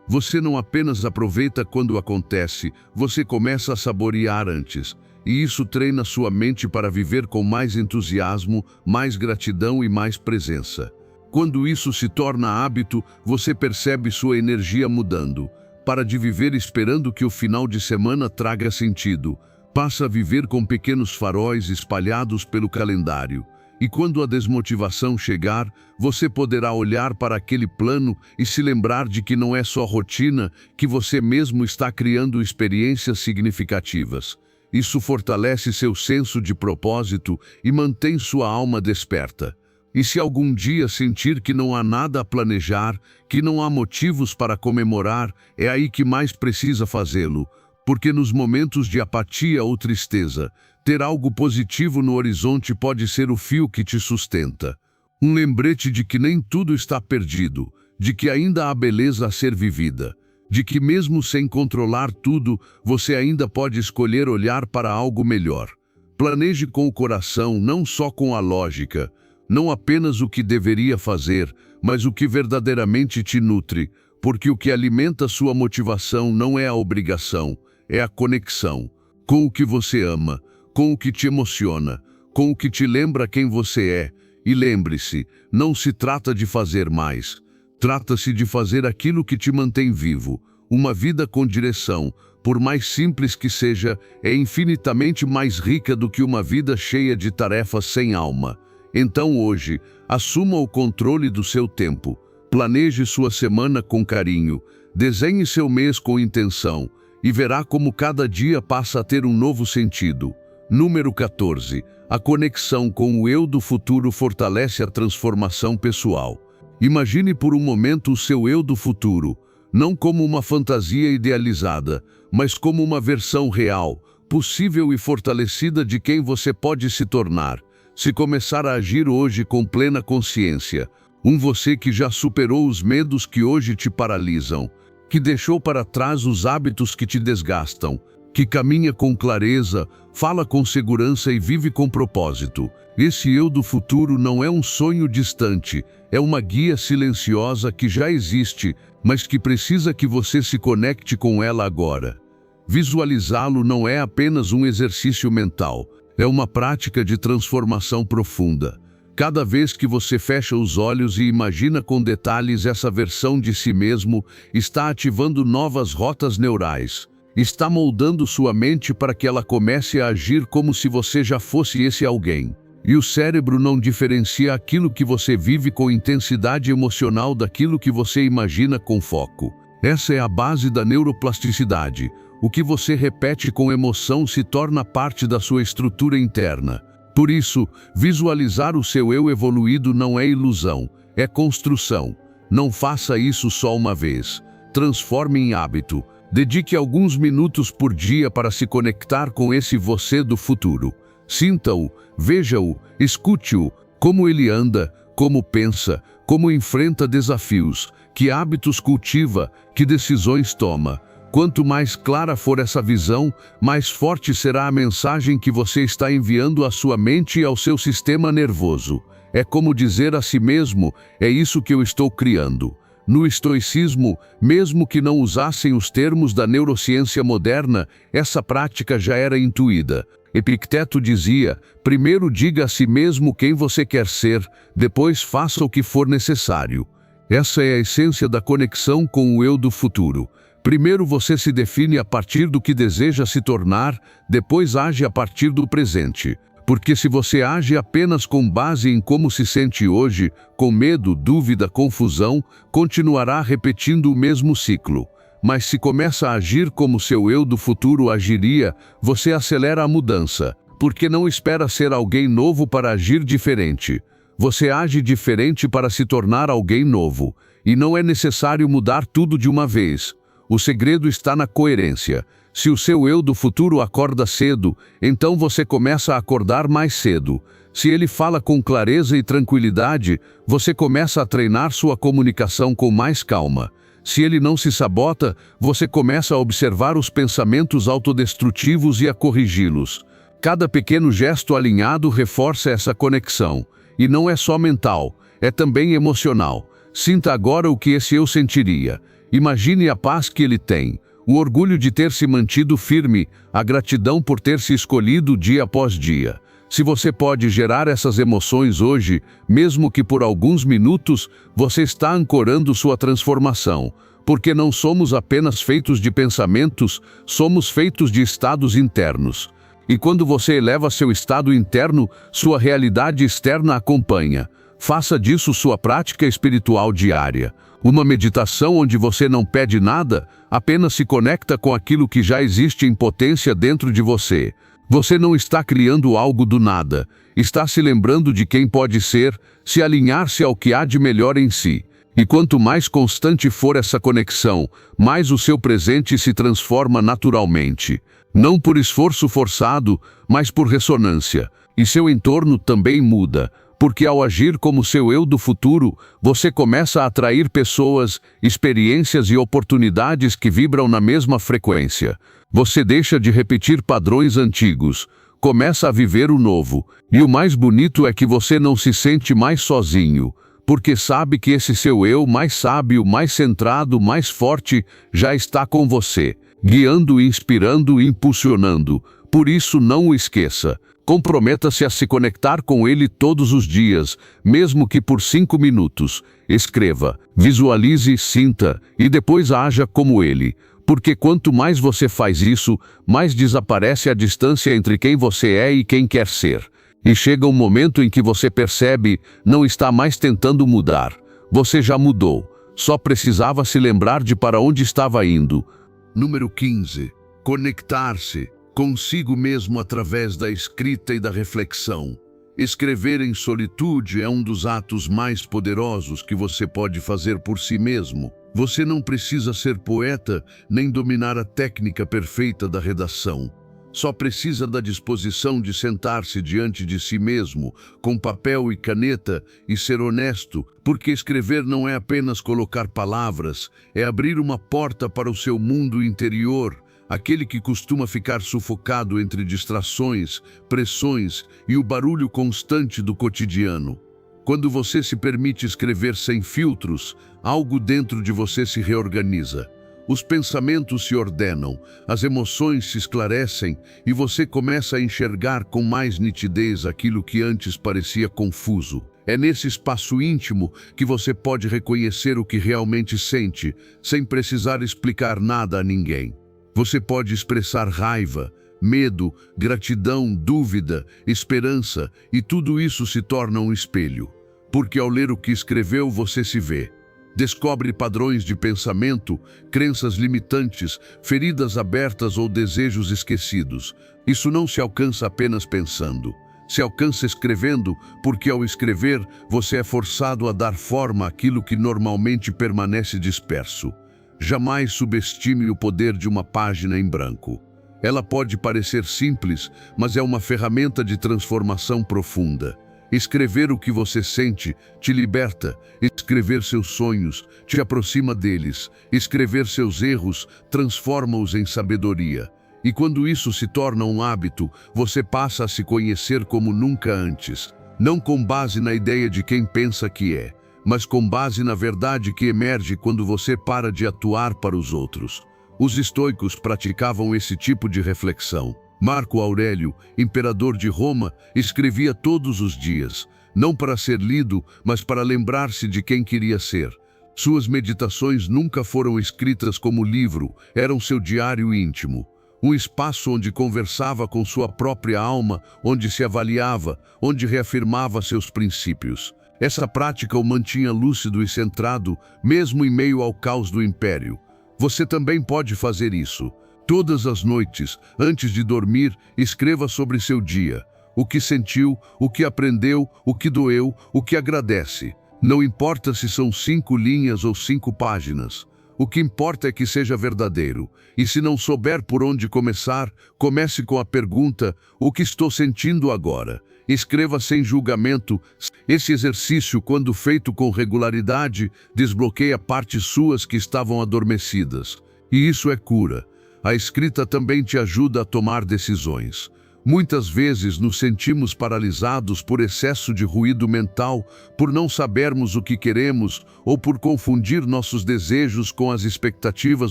Você não apenas aproveita quando acontece, você começa a saborear antes. E isso treina sua mente para viver com mais entusiasmo, mais gratidão e mais presença. Quando isso se torna hábito, você percebe sua energia mudando. Para de viver esperando que o final de semana traga sentido. Passa a viver com pequenos faróis espalhados pelo calendário. E quando a desmotivação chegar, você poderá olhar para aquele plano e se lembrar de que não é só rotina, que você mesmo está criando experiências significativas. Isso fortalece seu senso de propósito e mantém sua alma desperta. E se algum dia sentir que não há nada a planejar, que não há motivos para comemorar, é aí que mais precisa fazê-lo, porque nos momentos de apatia ou tristeza, ter algo positivo no horizonte pode ser o fio que te sustenta. Um lembrete de que nem tudo está perdido, de que ainda há beleza a ser vivida, de que mesmo sem controlar tudo, você ainda pode escolher olhar para algo melhor. Planeje com o coração, não só com a lógica. Não apenas o que deveria fazer, mas o que verdadeiramente te nutre, porque o que alimenta sua motivação não é a obrigação, é a conexão com o que você ama, com o que te emociona, com o que te lembra quem você é. E lembre-se, não se trata de fazer mais, trata-se de fazer aquilo que te mantém vivo. Uma vida com direção, por mais simples que seja, é infinitamente mais rica do que uma vida cheia de tarefas sem alma. Então hoje, assuma o controle do seu tempo, planeje sua semana com carinho, desenhe seu mês com intenção e verá como cada dia passa a ter um novo sentido. Número 14. A conexão com o eu do futuro fortalece a transformação pessoal. Imagine por um momento o seu eu do futuro, não como uma fantasia idealizada, mas como uma versão real, possível e fortalecida de quem você pode se tornar. Se começar a agir hoje com plena consciência, um você que já superou os medos que hoje te paralisam, que deixou para trás os hábitos que te desgastam, que caminha com clareza, fala com segurança e vive com propósito. Esse eu do futuro não é um sonho distante, é uma guia silenciosa que já existe, mas que precisa que você se conecte com ela agora. Visualizá-lo não é apenas um exercício mental, é uma prática de transformação profunda. Cada vez que você fecha os olhos e imagina com detalhes essa versão de si mesmo, está ativando novas rotas neurais. Está moldando sua mente para que ela comece a agir como se você já fosse esse alguém. E o cérebro não diferencia aquilo que você vive com intensidade emocional daquilo que você imagina com foco. Essa é a base da neuroplasticidade. O que você repete com emoção se torna parte da sua estrutura interna. Por isso, visualizar o seu eu evoluído não é ilusão, é construção. Não faça isso só uma vez. Transforme em hábito. Dedique alguns minutos por dia para se conectar com esse você do futuro. Sinta-o, veja-o, escute-o, como ele anda, como pensa, como enfrenta desafios, que hábitos cultiva, que decisões toma. Quanto mais clara for essa visão, mais forte será a mensagem que você está enviando à sua mente e ao seu sistema nervoso. É como dizer a si mesmo, é isso que eu estou criando. No estoicismo, mesmo que não usassem os termos da neurociência moderna, essa prática já era intuída. Epicteto dizia, primeiro diga a si mesmo quem você quer ser, depois faça o que for necessário. Essa é a essência da conexão com o eu do futuro. Primeiro você se define a partir do que deseja se tornar, depois age a partir do presente. Porque se você age apenas com base em como se sente hoje, com medo, dúvida, confusão, continuará repetindo o mesmo ciclo. Mas se começa a agir como seu eu do futuro agiria, você acelera a mudança, porque não espera ser alguém novo para agir diferente. Você age diferente para se tornar alguém novo, e não é necessário mudar tudo de uma vez. O segredo está na coerência. Se o seu eu do futuro acorda cedo, então você começa a acordar mais cedo. Se ele fala com clareza e tranquilidade, você começa a treinar sua comunicação com mais calma. Se ele não se sabota, você começa a observar os pensamentos autodestrutivos e a corrigi-los. Cada pequeno gesto alinhado reforça essa conexão. E não é só mental, é também emocional. Sinta agora o que esse eu sentiria. Imagine a paz que ele tem, o orgulho de ter se mantido firme, a gratidão por ter se escolhido dia após dia. Se você pode gerar essas emoções hoje, mesmo que por alguns minutos, você está ancorando sua transformação. Porque não somos apenas feitos de pensamentos, somos feitos de estados internos. E quando você eleva seu estado interno, sua realidade externa acompanha. Faça disso sua prática espiritual diária. Uma meditação onde você não pede nada, apenas se conecta com aquilo que já existe em potência dentro de você. Você não está criando algo do nada, está se lembrando de quem pode ser, se alinhar-se ao que há de melhor em si. E quanto mais constante for essa conexão, mais o seu presente se transforma naturalmente. Não por esforço forçado, mas por ressonância. E seu entorno também muda. Porque ao agir como seu eu do futuro, você começa a atrair pessoas, experiências e oportunidades que vibram na mesma frequência. Você deixa de repetir padrões antigos, começa a viver o novo. E o mais bonito é que você não se sente mais sozinho, porque sabe que esse seu eu mais sábio, mais centrado, mais forte, já está com você, guiando, inspirando e impulsionando. Por isso não o esqueça. Comprometa-se a se conectar com ele todos os dias, mesmo que por 5 minutos. Escreva, visualize, sinta e depois haja como ele. Porque quanto mais você faz isso, mais desaparece a distância entre quem você é e quem quer ser. E chega um momento em que você percebe, não está mais tentando mudar. Você já mudou. Só precisava se lembrar de para onde estava indo. Número 15. Conectar-se consigo mesmo através da escrita e da reflexão. Escrever em solitude é um dos atos mais poderosos que você pode fazer por si mesmo. Você não precisa ser poeta nem dominar a técnica perfeita da redação. Só precisa da disposição de sentar-se diante de si mesmo, com papel e caneta, e ser honesto, porque escrever não é apenas colocar palavras, é abrir uma porta para o seu mundo interior, aquele que costuma ficar sufocado entre distrações, pressões e o barulho constante do cotidiano. Quando você se permite escrever sem filtros, algo dentro de você se reorganiza. Os pensamentos se ordenam, as emoções se esclarecem e você começa a enxergar com mais nitidez aquilo que antes parecia confuso. É nesse espaço íntimo que você pode reconhecer o que realmente sente, sem precisar explicar nada a ninguém. Você pode expressar raiva, medo, gratidão, dúvida, esperança, e tudo isso se torna um espelho. Porque ao ler o que escreveu, você se vê. Descobre padrões de pensamento, crenças limitantes, feridas abertas ou desejos esquecidos. Isso não se alcança apenas pensando. Se alcança escrevendo, porque ao escrever, você é forçado a dar forma àquilo que normalmente permanece disperso. Jamais subestime o poder de uma página em branco. Ela pode parecer simples, mas é uma ferramenta de transformação profunda. Escrever o que você sente te liberta. Escrever seus sonhos te aproxima deles. Escrever seus erros transforma-os em sabedoria. E quando isso se torna um hábito, você passa a se conhecer como nunca antes. Não com base na ideia de quem pensa que é, mas com base na verdade que emerge quando você para de atuar para os outros. Os estoicos praticavam esse tipo de reflexão. Marco Aurélio, imperador de Roma, escrevia todos os dias, não para ser lido, mas para lembrar-se de quem queria ser. Suas meditações nunca foram escritas como livro, eram seu diário íntimo. Um espaço onde conversava com sua própria alma, onde se avaliava, onde reafirmava seus princípios. Essa prática o mantinha lúcido e centrado, mesmo em meio ao caos do império. Você também pode fazer isso. Todas as noites, antes de dormir, escreva sobre seu dia. O que sentiu, o que aprendeu, o que doeu, o que agradece. Não importa se são 5 linhas ou 5 páginas. O que importa é que seja verdadeiro. E se não souber por onde começar, comece com a pergunta: o que estou sentindo agora? Escreva sem julgamento. Esse exercício, quando feito com regularidade, desbloqueia partes suas que estavam adormecidas. E isso é cura. A escrita também te ajuda a tomar decisões. Muitas vezes nos sentimos paralisados por excesso de ruído mental, por não sabermos o que queremos ou por confundir nossos desejos com as expectativas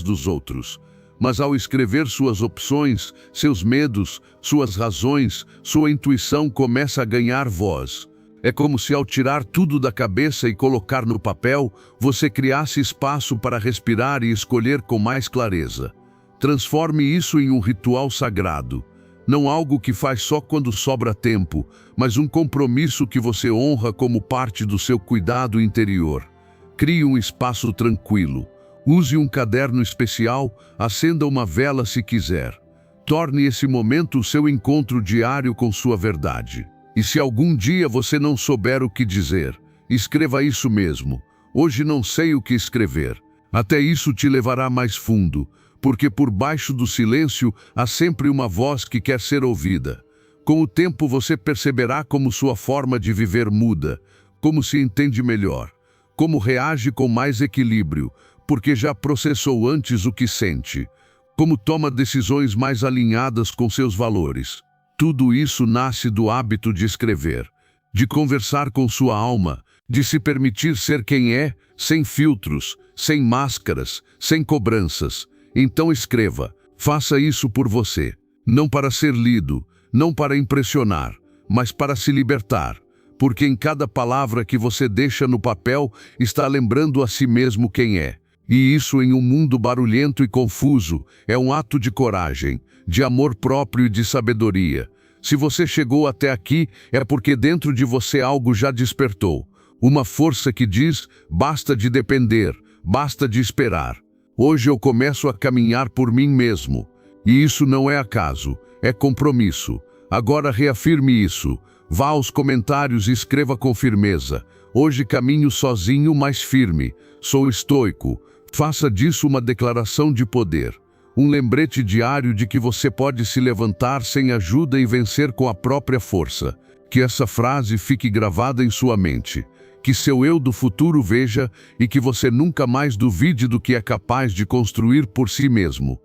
dos outros. Mas ao escrever suas opções, seus medos, suas razões, sua intuição começa a ganhar voz. É como se ao tirar tudo da cabeça e colocar no papel, você criasse espaço para respirar e escolher com mais clareza. Transforme isso em um ritual sagrado. Não algo que faz só quando sobra tempo, mas um compromisso que você honra como parte do seu cuidado interior. Crie um espaço tranquilo. Use um caderno especial, acenda uma vela se quiser. Torne esse momento o seu encontro diário com sua verdade. E se algum dia você não souber o que dizer, escreva isso mesmo. Hoje não sei o que escrever. Até isso te levará mais fundo, porque por baixo do silêncio há sempre uma voz que quer ser ouvida. Com o tempo você perceberá como sua forma de viver muda, como se entende melhor, como reage com mais equilíbrio, porque já processou antes o que sente, como toma decisões mais alinhadas com seus valores. Tudo isso nasce do hábito de escrever, de conversar com sua alma, de se permitir ser quem é, sem filtros, sem máscaras, sem cobranças. Então escreva, faça isso por você, não para ser lido, não para impressionar, mas para se libertar, porque em cada palavra que você deixa no papel está lembrando a si mesmo quem é. E isso em um mundo barulhento e confuso é um ato de coragem, de amor próprio e de sabedoria. Se você chegou até aqui é porque dentro de você algo já despertou, uma força que diz, basta de depender, basta de esperar. Hoje eu começo a caminhar por mim mesmo. E isso não é acaso, é compromisso. Agora reafirme isso. Vá aos comentários e escreva com firmeza. Hoje caminho sozinho, mas firme. Sou estoico. Faça disso uma declaração de poder. Um lembrete diário de que você pode se levantar sem ajuda e vencer com a própria força. Que essa frase fique gravada em sua mente. Que seu eu do futuro veja e que você nunca mais duvide do que é capaz de construir por si mesmo.